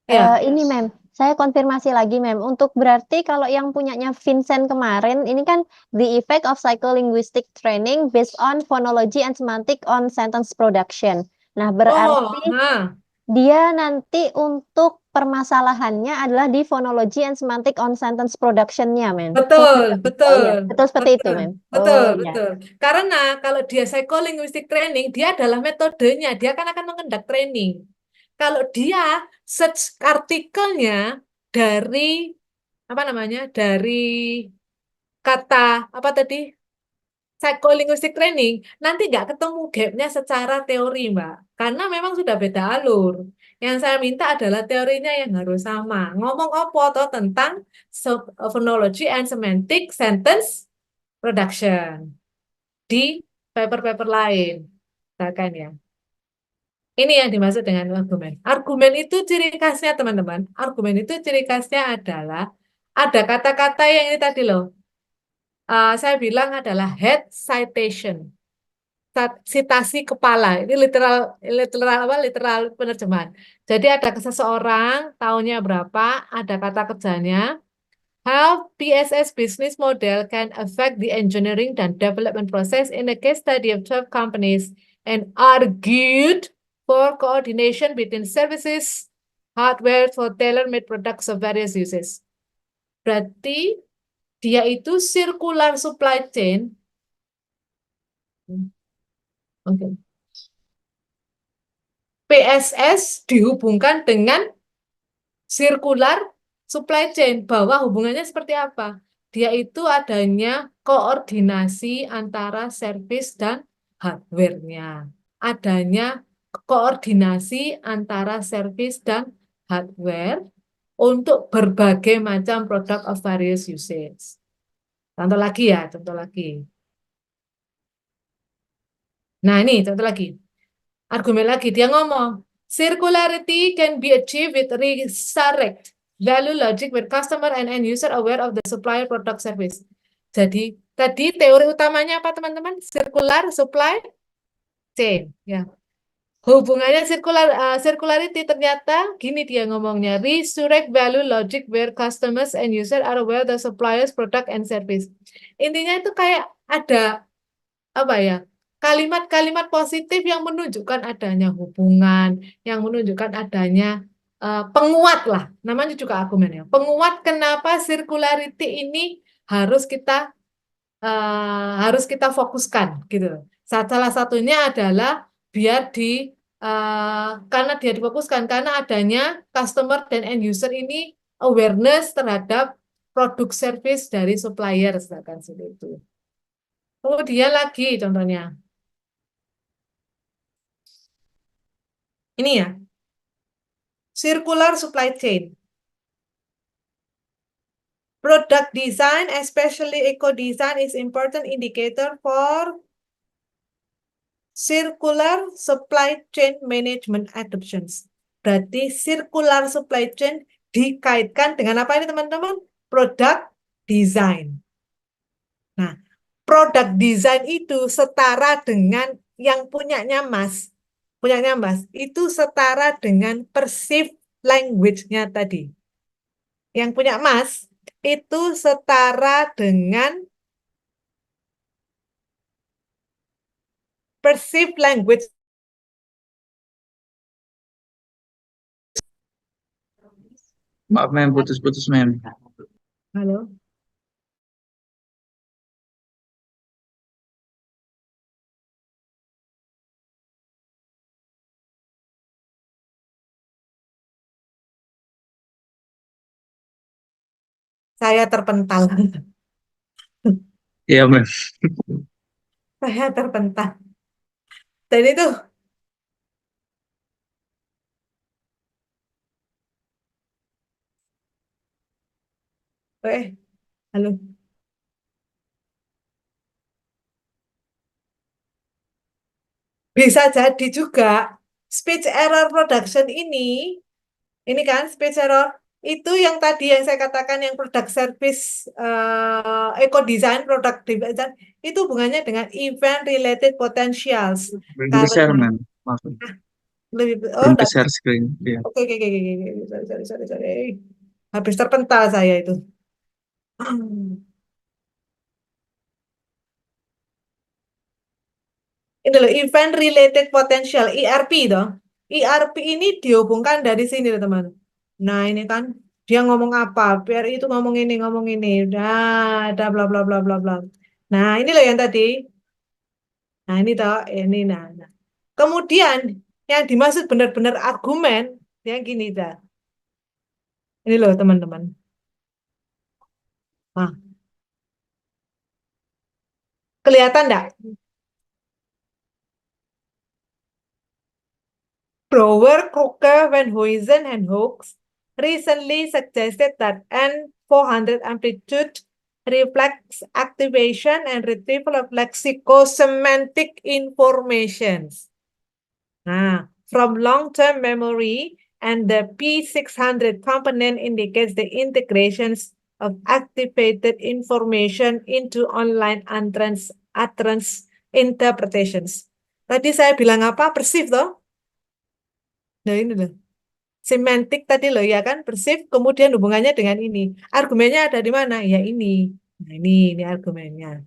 Speaker 2: ya.
Speaker 5: Ini, Mem, Saya konfirmasi lagi, Mem. Untuk berarti kalau yang punyanya Vincent kemarin, ini kan the effect of psycholinguistic training based on phonology and semantic on sentence production. Nah,
Speaker 2: Oh,
Speaker 5: berarti
Speaker 2: nah,
Speaker 5: dia nanti untuk permasalahannya adalah di phonology and semantic on sentence production-nya, Mem.
Speaker 2: betul,
Speaker 5: Oh
Speaker 2: betul,
Speaker 5: iya, betul seperti itu,
Speaker 2: betul,
Speaker 5: Mem.
Speaker 2: betul,
Speaker 5: Oh iya.
Speaker 2: betul. Karena kalau dia psycholinguistic training, dia adalah metodenya, dia kan akan mengendak training. Kalau dia search artikelnya dari apa namanya? Dari kata apa tadi? Psycholinguistic training, nanti nggak ketemu gapnya secara teori, Mbak. Karena memang sudah beda alur. Yang saya minta adalah teorinya yang harus sama. Ngomong apa toh tentang phonology and semantic sentence production di paper-paper lain. Misalkan ya. Ini yang dimaksud dengan argumen. Argumen itu ciri khasnya, teman-teman. Argumen itu ciri khasnya adalah ada kata-kata yang ini tadi loh. Saya bilang adalah head citation. Sitasi kepala. Ini literal literal apa? Literal penerjemahan. Jadi ada seseorang, tahunnya berapa, ada kata kerjanya. How PSS business model can affect the engineering dan development process in a case study of 12 companies and argued for coordination between services, hardware for tailor-made products of various uses. Berarti dia itu circular supply chain. Oke. PSS dihubungkan dengan circular supply chain, bahwa hubungannya seperti apa? Dia itu adanya koordinasi antara service dan hardware-nya. Adanya koordinasi antara service dan hardware untuk berbagai macam product of various uses. Contoh lagi ya, contoh lagi. Nah ini contoh lagi. Argumen lagi, dia ngomong, circularity can be achieved with resurrect value logic where customer and end user aware of the supplier product service. Jadi, tadi teori utamanya apa teman-teman? Circular supply chain. Ya. Hubungannya circularity ternyata gini dia ngomongnya, resurrect value logic where customers and user are aware of the supplier's product and service. Intinya itu kayak ada apa ya, kalimat-kalimat positif yang menunjukkan adanya hubungan, yang menunjukkan adanya penguat lah, namanya juga argumen ya. Penguat kenapa circularity ini harus kita fokuskan gitu. Salah satunya adalah biar karena dia difokuskan karena adanya customer dan end user ini awareness terhadap produk service dari supplier, misalkan seperti itu. Oh, dia lagi contohnya. Ini ya, circular supply chain. Product design, especially eco-design, is important indicator for circular supply chain management adoptions. Berarti circular supply chain dikaitkan dengan apa ini teman-teman? Product design. Nah, product design itu setara dengan yang punyanya Mas itu setara dengan perceived language-nya tadi. Yang punya Mas itu setara dengan perceived language.
Speaker 1: Maaf mem, putus-putus mem.
Speaker 2: Halo. Saya terpental.
Speaker 1: Iya mem.
Speaker 2: Saya terpental. Dan itu halo. Bisa jadi juga speech error production ini kan speech error itu yang tadi yang saya katakan yang product service eco design product design itu hubungannya dengan event related potentials.
Speaker 1: Belum share
Speaker 2: Karena
Speaker 1: mem. Maaf.
Speaker 2: lebih
Speaker 1: Belum share screen. Iya.
Speaker 2: oke sorry. Habis terpental saya itu. Ini loh, event related potential, ERP toh. ERP ini dihubungkan dari sini loh teman. Nah ini kan dia ngomong apa, PRI itu ngomong ini, udah ada bla bla bla bla bla. Nah ini loh yang tadi. Nah ini toh, ini nah. Kemudian yang dimaksud benar-benar argumen, yang gini dah. Ini loh teman-teman. Nah, kelihatan enggak? Brouwer, Crooker, Van Huysen, and Hooks recently suggested that N400 amplitude reflects activation and retrieval of lexicosemantic informations. From long-term memory, and the P600 component indicates the integrations of activated information into online utterance interpretations. Tadi saya bilang apa? Perceive toh? Nah ini loh. Semantik tadi loh ya kan, perceive kemudian hubungannya dengan ini. Argumennya ada di mana? Ya ini. Nah ini argumennya.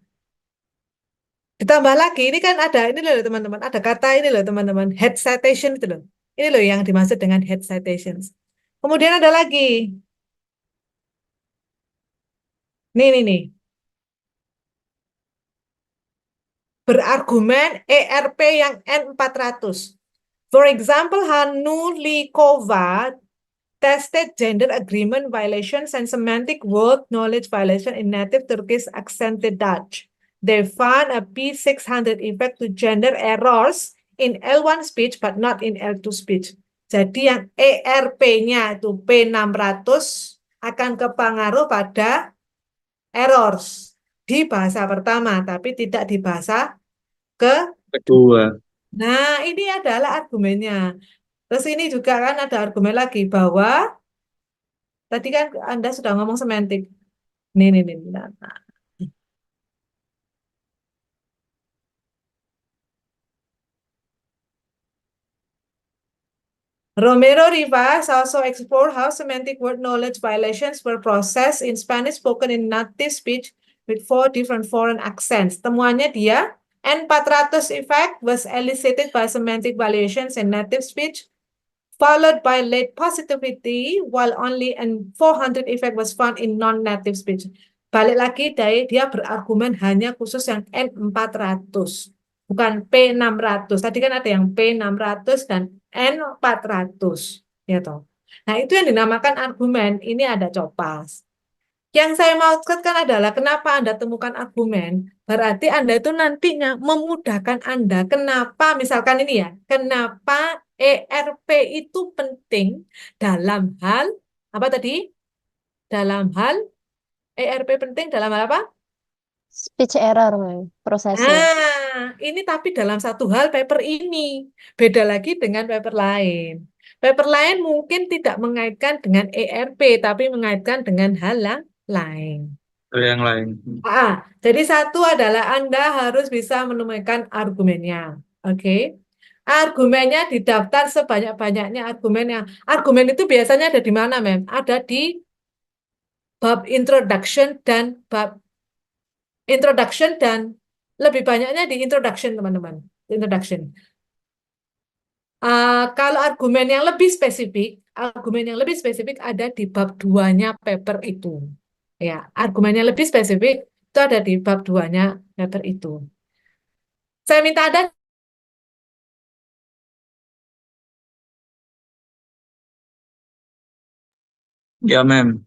Speaker 2: Ditambah lagi, ini kan ada, ini loh teman-teman, ada kata ini loh teman-teman, head citation itu loh. Ini loh yang dimaksud dengan head citations. Kemudian ada lagi. Nih. Berargumen ERP yang N400. For example, Hanulikova tested gender agreement violations and semantic word knowledge violation in native Turkish accented Dutch. They found a P600 effect to gender errors in L1 speech but not in L2 speech. Jadi yang ERP-nya itu P600 akan kepengaruh pada errors di bahasa pertama, tapi tidak di bahasa
Speaker 1: Kedua.
Speaker 2: Nah, ini adalah argumennya. Terus ini juga kan ada argumen lagi bahwa tadi kan Anda sudah ngomong semantik. Nih. Nah. Romero Rivas also explored how semantic word knowledge violations were processed in Spanish spoken in native speech with 4 different foreign accents. Temuannya dia, N400 effect was elicited by semantic violations in native speech, followed by late positivity, while only N400 effect was found in non-native speech. Balik lagi, dia berargumen hanya khusus yang N400, bukan P600. Tadi kan ada yang P600 dan N400. Ya toh. Nah, itu yang dinamakan argumen. Ini ada copas. Yang saya maksudkan adalah kenapa Anda temukan argumen, berarti Anda itu nantinya memudahkan Anda. Kenapa, misalkan ini ya, kenapa ERP itu penting dalam hal, apa tadi? Dalam hal, ERP penting dalam hal apa?
Speaker 5: Speech error, Ma'am, processing.
Speaker 2: Ini tapi dalam satu hal paper ini. Beda lagi dengan paper lain. Paper lain mungkin tidak mengaitkan dengan ERP, tapi mengaitkan dengan hal lain.
Speaker 1: Yang lain.
Speaker 2: Jadi satu adalah Anda harus bisa menemukan argumennya. Oke. Argumennya didaftar sebanyak-banyaknya argumennya. Argumen itu biasanya ada di mana, Mem? Ada di bab introduction dan lebih banyaknya di introduction, teman-teman. Introduction. Kalau argumen yang lebih spesifik ada di bab 2-nya paper itu. Ya, argumen yang lebih spesifik itu ada di bab 2-nya paper itu. Saya minta Anda
Speaker 1: Ya, Mem.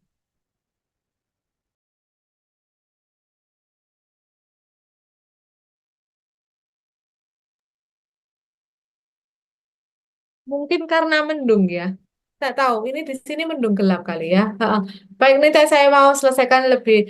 Speaker 2: mungkin karena mendung ya. Tak tahu, ini di sini mendung gelap kali ya. Baik, ini saya mau selesaikan lebih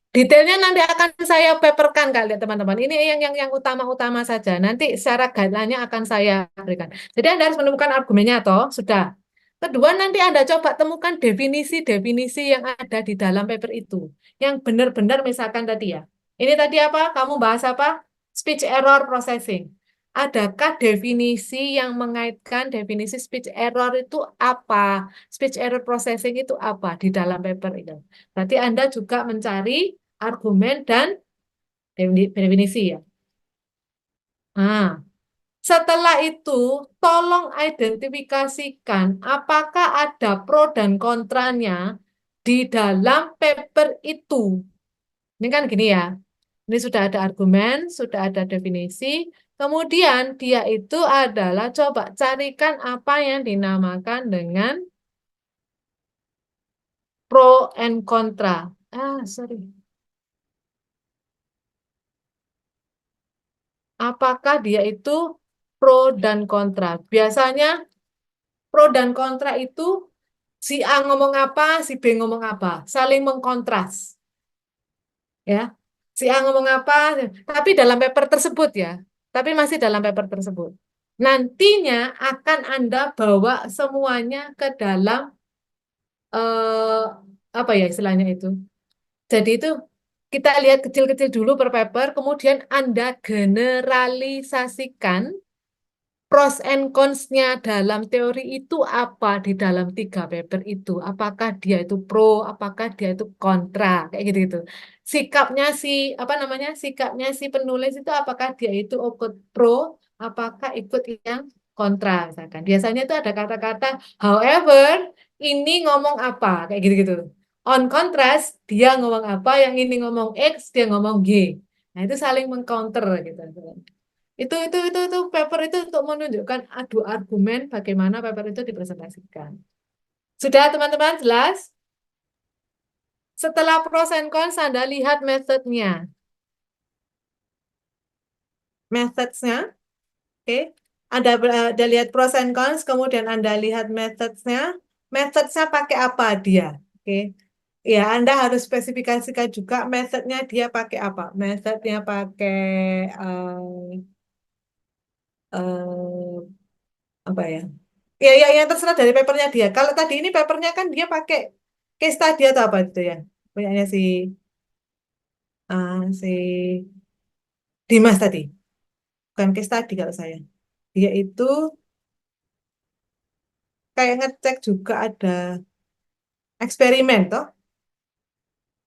Speaker 2: detailnya nanti akan saya paperkan kali ya teman-teman. Ini yang utama-utama saja. Nanti secara guideline-nya akan saya berikan. Jadi Anda harus menemukan argumennya toh, sudah. Kedua, nanti Anda coba temukan definisi-definisi yang ada di dalam paper itu. Yang benar-benar misalkan tadi ya. Ini tadi apa? Kamu bahas apa? Speech error processing. adakah definisi yang mengaitkan definisi speech error itu apa? Speech error processing itu apa di dalam paper itu? Berarti Anda juga mencari argumen dan definisi ya. Nah, setelah itu, tolong identifikasikan apakah ada pro dan kontranya di dalam paper itu. Ini kan gini ya, ini sudah ada argumen, sudah ada definisi, kemudian dia itu adalah coba carikan apa yang dinamakan dengan pro and kontra. Sorry. Apakah dia itu pro dan kontra? Biasanya pro dan kontra itu si A ngomong apa, si B ngomong apa, saling mengkontras, ya. Si A ngomong apa, tapi dalam paper tersebut ya, tapi masih dalam paper tersebut. Nantinya akan Anda bawa semuanya ke dalam eh, apa ya istilahnya itu. Jadi itu kita lihat kecil-kecil dulu per paper, kemudian Anda generalisasikan pros and cons-nya dalam teori itu apa di dalam 3 paper itu? Apakah dia itu pro, apakah dia itu kontra, kayak gitu-gitu. Sikapnya si apa namanya? Sikapnya si penulis itu apakah dia itu ikut pro, apakah ikut yang kontra, misalkan. Biasanya itu ada kata-kata however, ini ngomong apa, kayak gitu-gitu. On contrast, dia ngomong apa, yang ini ngomong X, dia ngomong Y. Nah, itu saling mengcounter gitu. Itu paper itu untuk menunjukkan adu argumen bagaimana paper itu dipresentasikan. Sudah teman-teman jelas? Setelah pros and cons, Anda lihat metodenya. Methodsnya, oke. Anda lihat pros and cons, kemudian Anda lihat methodsnya. Methodsnya pakai apa dia? Oke. Ya, Anda harus spesifikasikan juga metodenya dia pakai apa. Metodenya pakai eh, apa ya? Ya, yang terserah dari papernya dia. Kalau tadi ini papernya kan dia pakai case study atau apa itu ya? Punyanya si Dimas tadi. Bukan case study kalau saya. Dia itu kayak ngecek juga ada eksperimen toh.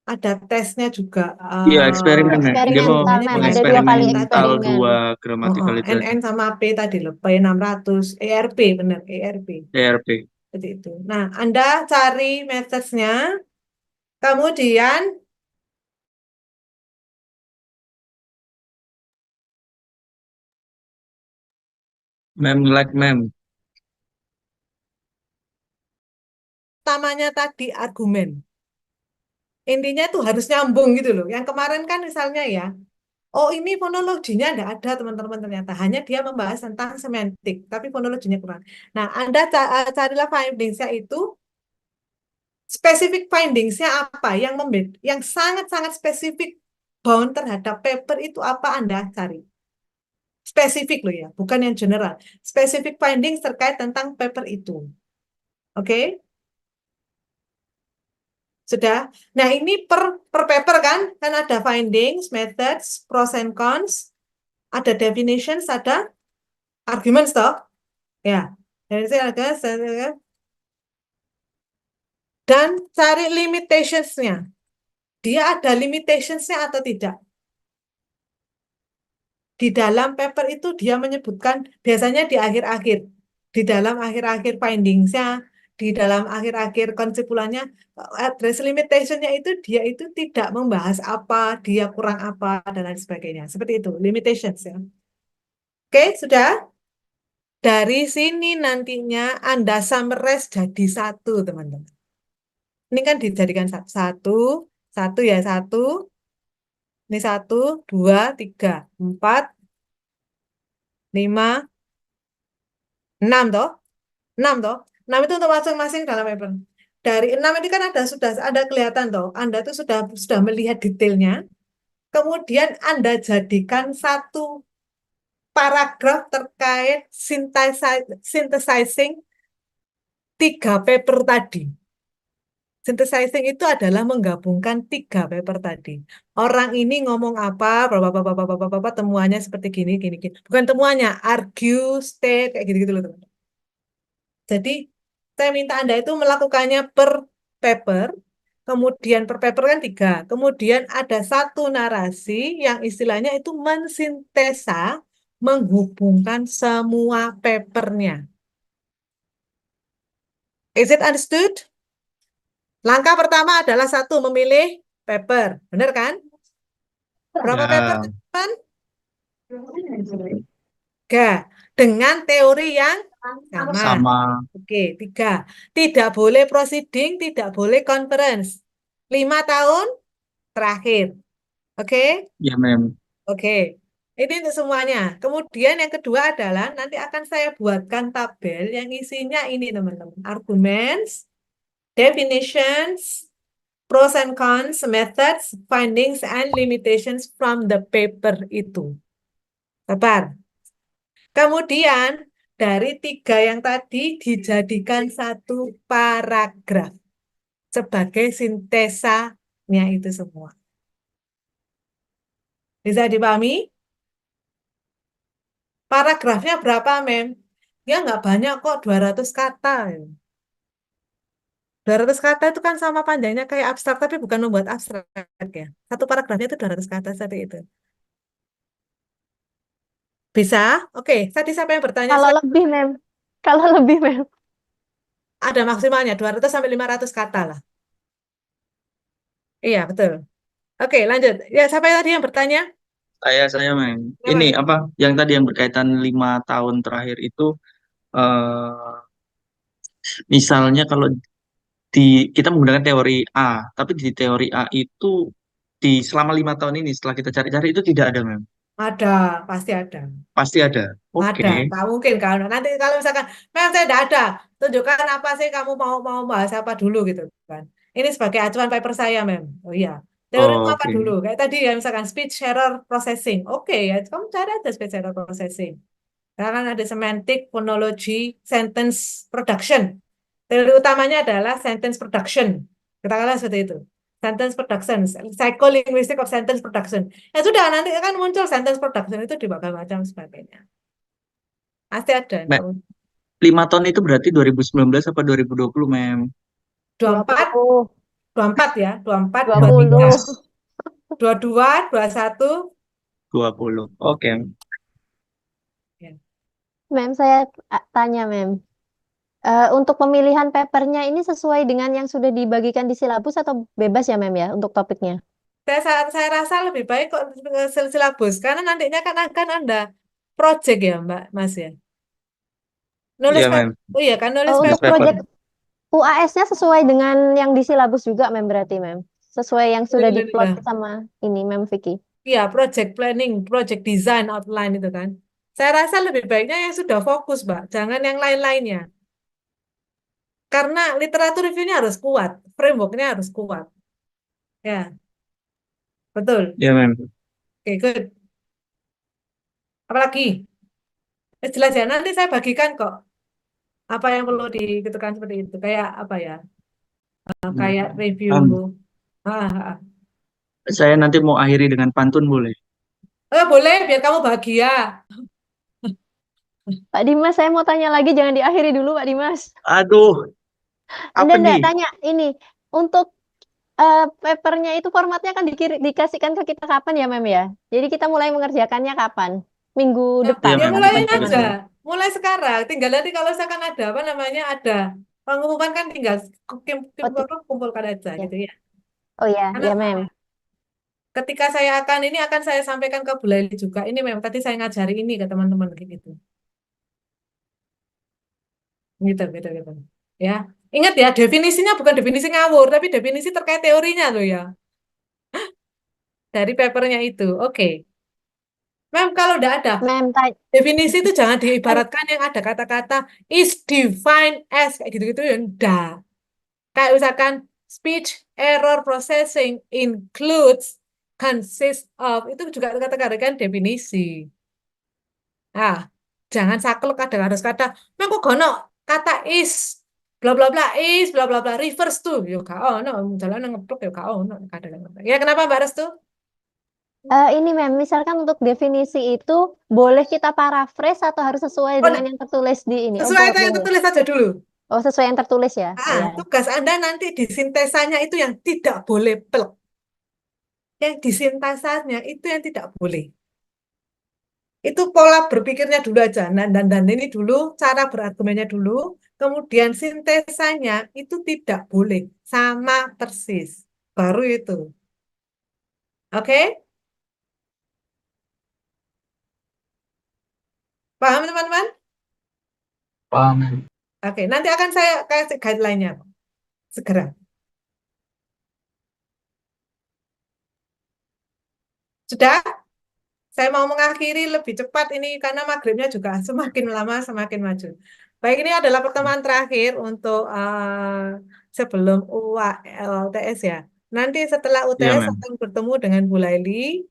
Speaker 2: Ada tesnya juga.
Speaker 1: Iya, eksperimen, men. Dia mau
Speaker 5: Eksperimental,
Speaker 2: Namanya
Speaker 5: Mem. Ada 2 kali
Speaker 1: mengeksperimental
Speaker 5: eksperimen.
Speaker 1: dua grammatical literature,
Speaker 2: NN sama P tadi loh. P600, ERP benar, ERP.
Speaker 1: ERP.
Speaker 2: Seperti itu. Nah, Anda cari methodsnya, kemudian
Speaker 1: Mem like mem.
Speaker 2: utamanya tadi argumen. Intinya itu harus nyambung gitu loh. Yang kemarin kan misalnya ya, oh ini fonologinya tidak ada teman-teman ternyata. Hanya dia membahas tentang semantik, tapi fonologinya kurang. Nah, Anda carilah findingsnya itu, spesifik findingsnya apa yang yang sangat-sangat spesifik bound terhadap paper itu apa Anda cari. Spesifik loh ya, bukan yang general. Spesifik findings terkait tentang paper itu. Oke? Sudah. Nah, ini per paper kan ada findings, methods, pros and cons, ada definitions, ada arguments toh. Ya. Dan cari limitations-nya. Dia ada limitations-nya atau tidak? Di dalam paper itu dia menyebutkan biasanya di akhir-akhir. Di dalam akhir-akhir findings-nya, di dalam akhir-akhir kesimpulannya, address limitation-nya itu dia itu tidak membahas apa, dia kurang apa, dan lain sebagainya. Seperti itu, limitations ya. Oke, sudah? Dari sini nantinya Anda summarize jadi satu, teman-teman. Ini kan dijadikan satu, satu ya satu, ini 1, 2, 3, 4, 5, 6 toh, 6 toh, 6 itu untuk masing-masing dalam paper. Dari 6 ini kan sudah ada kelihatan toh, Anda tuh sudah melihat detailnya. Kemudian Anda jadikan satu paragraf terkait synthesizing 3 paper tadi. Synthesizing itu adalah menggabungkan 3 paper tadi. Orang ini ngomong apa, apa, temuannya seperti gini, gini, gini. Bukan temuannya, argue, state, kayak gitu-gitu loh, teman. Jadi, saya minta Anda itu melakukannya per paper, kemudian per paper kan 3, kemudian ada satu narasi yang istilahnya itu mensintesa, menghubungkan semua papernya. Is it understood? Langkah pertama adalah satu, memilih paper. Benar kan? Berapa paper,
Speaker 1: Ya,
Speaker 2: teman? 3. Dengan teori yang sama.
Speaker 1: sama.
Speaker 2: Oke, 3. Tidak boleh proceeding, tidak boleh conference. 5 tahun terakhir. Oke?
Speaker 1: Ya, Mem.
Speaker 2: Oke. Ini untuk semuanya. Kemudian yang kedua adalah nanti akan saya buatkan tabel yang isinya ini, teman-teman. Arguments, definitions, pros and cons, methods, findings, and limitations from the paper itu. Sabar. Kemudian, dari 3 yang tadi dijadikan satu paragraf sebagai sintesanya itu semua. Bisa dipahami? Paragrafnya berapa, Mem? Ya nggak banyak kok, 200 kata. 200 kata itu kan sama panjangnya kayak abstrak, tapi bukan membuat abstrak ya. Satu paragrafnya itu 200 kata seperti itu. Bisa? Oke, tadi siapa yang bertanya?
Speaker 5: Kalau lebih, Mem. Kalau lebih, Mem.
Speaker 2: Ada maksimalnya 200 sampai 500 kata lah. Iya, betul. Oke, lanjut. Ya, siapa yang tadi yang bertanya?
Speaker 1: Saya, Mem. Ini
Speaker 2: Siapa?
Speaker 1: apa? Yang tadi yang berkaitan 5 tahun terakhir itu, eh, misalnya kalau kita menggunakan teori A, tapi di teori A itu selama 5 tahun ini setelah kita cari-cari itu tidak ada, Mem.
Speaker 2: Ada, pasti ada.
Speaker 1: Pasti ada. Oke.
Speaker 2: Ada, nggak mungkin kan. Nanti kalau misalkan, memang saya tidak ada, tunjukkan apa sih kamu mau mau bahas apa dulu gitu kan. Ini sebagai acuan paper saya, Mem. Oh iya. Teorimu apa
Speaker 1: Oke.
Speaker 2: dulu? Kayak tadi ya, misalkan speech error processing. Oke ya, kamu cari aja speech error processing. Karena kan ada semantic, phonology, sentence production. Teori utamanya adalah sentence production. Katakanlah seperti itu. Sentence production, psycholinguistic of sentence production. Ya sudah, nanti akan muncul sentence production itu di berbagai macam sebagainya. Pasti ada.
Speaker 1: Mem, 5 tahun itu berarti 2019 apa 2020, Mem?
Speaker 2: 24,
Speaker 5: 20.
Speaker 2: 24 ya, 24, 23,
Speaker 5: 20.
Speaker 2: 22, 21.
Speaker 1: 20. Oke.
Speaker 2: Ya.
Speaker 5: Mem, saya tanya, Mem. Untuk pemilihan papernya ini sesuai dengan yang sudah dibagikan di silabus atau bebas ya, Mem, ya, untuk topiknya?
Speaker 2: Saya rasa lebih baik kok silabus, karena nantinya kan akan ada project ya, Mbak, Mas ya. Nulis
Speaker 1: Iya,
Speaker 2: paper,
Speaker 1: Mem.
Speaker 2: oh iya kan nulis
Speaker 5: Untuk
Speaker 1: Nulis
Speaker 2: paper.
Speaker 1: paper.
Speaker 5: proyek UAS-nya sesuai dengan yang di silabus juga, Mem, berarti, Mem. Sesuai yang sudah diplot sama ini, Mem Vicky.
Speaker 2: Iya, project planning, project design, outline itu kan. Saya rasa lebih baiknya yang sudah fokus, Mbak. Jangan yang lain-lainnya. Karena literatur review-nya harus kuat, framework-nya harus kuat. Ya, betul.
Speaker 1: Iya, Mem.
Speaker 2: Oke, good. Apalagi? Jelas ya, nanti saya bagikan kok. Apa yang perlu diketukan seperti itu. Kayak apa ya? Kayak review. Ah, ah.
Speaker 1: Saya nanti mau akhiri dengan pantun boleh?
Speaker 2: Boleh, biar kamu bahagia.
Speaker 5: Pak Dimas, saya mau tanya lagi, jangan diakhiri dulu, Pak Dimas.
Speaker 1: Aduh, apa
Speaker 5: Enggak,
Speaker 1: nih?
Speaker 5: tanya ini. Untuk papernya itu formatnya kan dikasihkan ke kita kapan ya, Mem ya? Jadi kita mulai mengerjakannya kapan? Minggu depan
Speaker 1: Iya,
Speaker 2: Ya
Speaker 1: Mem.
Speaker 5: atau
Speaker 2: mulain
Speaker 5: bagaimana,
Speaker 2: aja.
Speaker 5: Mem?
Speaker 2: Mulai sekarang. Tinggal nanti kalau misalkan ada apa namanya ada pengumuman kan tinggal
Speaker 5: Oh,
Speaker 2: kumpulkan aja
Speaker 5: ya.
Speaker 2: gitu ya.
Speaker 5: Oh ya,
Speaker 2: Karena
Speaker 5: ya, Mem.
Speaker 2: ketika saya akan saya sampaikan ke Bu Leli juga. Ini memang tadi saya ngajari ini ke teman-teman gitu. Gitu, gitu, gitu. Ya. Ingat ya, definisinya bukan definisi ngawur, tapi definisi terkait teorinya loh ya. Dari papernya itu. Oke. Mem, kalau udah ada
Speaker 5: Mem, tanya.
Speaker 2: definisi itu jangan diibaratkan yang ada kata-kata is defined as kayak gitu-gitu ya enggak. Kayak misalkan speech error processing includes consists of itu juga kata-kata definisi. Ah, jangan saklek ada harus kata. Mem kok gono kata is bla bla bla is bla bla bla refers to yo gak ono jalan ngeplok yo gak ono kadang. Ya kenapa Mbak Restu?
Speaker 5: Ini Mem, misalkan untuk definisi itu boleh kita paraphrase atau harus sesuai
Speaker 2: Oh,
Speaker 5: dengan yang tertulis di ini? Oh,
Speaker 2: sesuai yang
Speaker 5: boleh.
Speaker 2: tertulis saja dulu.
Speaker 5: Oh, sesuai yang tertulis ya. Iya.
Speaker 2: Tugas Anda nanti di sintesanya itu yang tidak boleh plek. Yang di sintesanya itu yang tidak boleh. Itu pola berpikirnya dulu aja. Nah, dan ini dulu cara berargumennya dulu, kemudian sintesanya itu tidak boleh sama persis. Baru itu. Oke? Paham teman-teman?
Speaker 1: Paham.
Speaker 2: Oke, nanti akan saya kasih guideline-nya segera. Sudah? Saya mau mengakhiri lebih cepat ini karena maghribnya juga semakin lama semakin maju. Baik, ini adalah pertemuan terakhir untuk sebelum UTS ya. Nanti setelah
Speaker 1: Iya,
Speaker 2: UTS
Speaker 1: Mem.
Speaker 2: akan bertemu dengan Bu Laili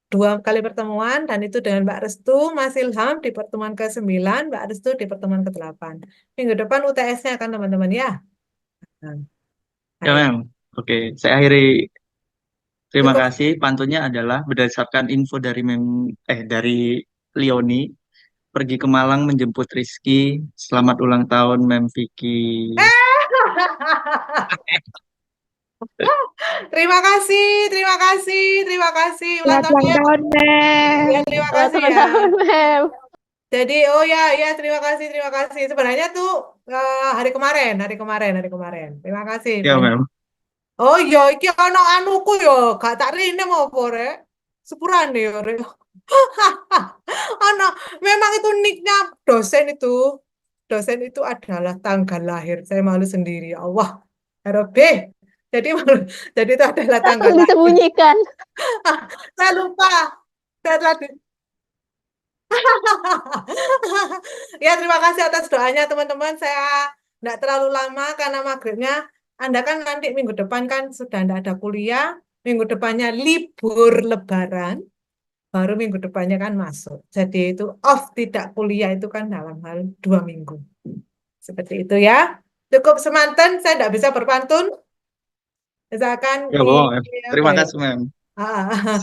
Speaker 2: 2 kali pertemuan dan itu dengan Mbak Restu, Mas Ilham di pertemuan ke-9, Mbak Restu di pertemuan ke-8. Minggu depan UTS-nya kan teman-teman ya. Nah,
Speaker 1: Ya,
Speaker 2: baik.
Speaker 1: Mem. Oke, saya akhiri. Terima
Speaker 2: Cukup.
Speaker 1: kasih. Pantunnya adalah berdasarkan info dari dari Leoni, pergi ke Malang menjemput Rizky. Selamat ulang tahun, Mem Vicky.
Speaker 2: Terima kasih, terima kasih, terima kasih. Ulang
Speaker 8: Selamat ulang
Speaker 2: tahunnya.
Speaker 8: tahun, Mem.
Speaker 2: Ya, terima
Speaker 5: Selamat
Speaker 2: kasih
Speaker 5: ulang
Speaker 2: ya.
Speaker 5: tahun, Mem.
Speaker 2: Jadi, oh ya, ya, terima kasih, terima kasih. Sebenarnya tuh hari kemarin, hari kemarin, hari kemarin. Terima kasih
Speaker 1: Ya,
Speaker 2: banyak.
Speaker 1: Mem.
Speaker 2: Oh iya, iki ana anuku yo, gak tak rene apa rek. Sepurane yo rek. Ana, memang itu nicknya dosen itu. Dosen itu adalah tanggal lahir. Saya malu sendiri, ya Allah. Huruf B. Jadi jadi itu adalah tanggal
Speaker 5: Langsung
Speaker 2: lahir.
Speaker 5: disembunyikan.
Speaker 2: Saya lupa. Saya telah Ya, terima kasih atas doanya teman-teman. Saya tidak terlalu lama karena maghribnya. Anda kan nanti minggu depan kan sudah tidak ada kuliah. Minggu depannya libur lebaran. Baru minggu depannya kan masuk. Jadi itu off tidak kuliah itu kan dalam hal 2 minggu. Seperti itu ya. Cukup semanten, saya tidak bisa berpantun. Misalkan
Speaker 1: Ya,
Speaker 2: di
Speaker 1: bohong, Mem.
Speaker 2: apa
Speaker 1: Terima
Speaker 2: ya?
Speaker 1: kasih, Mem.
Speaker 2: Ah,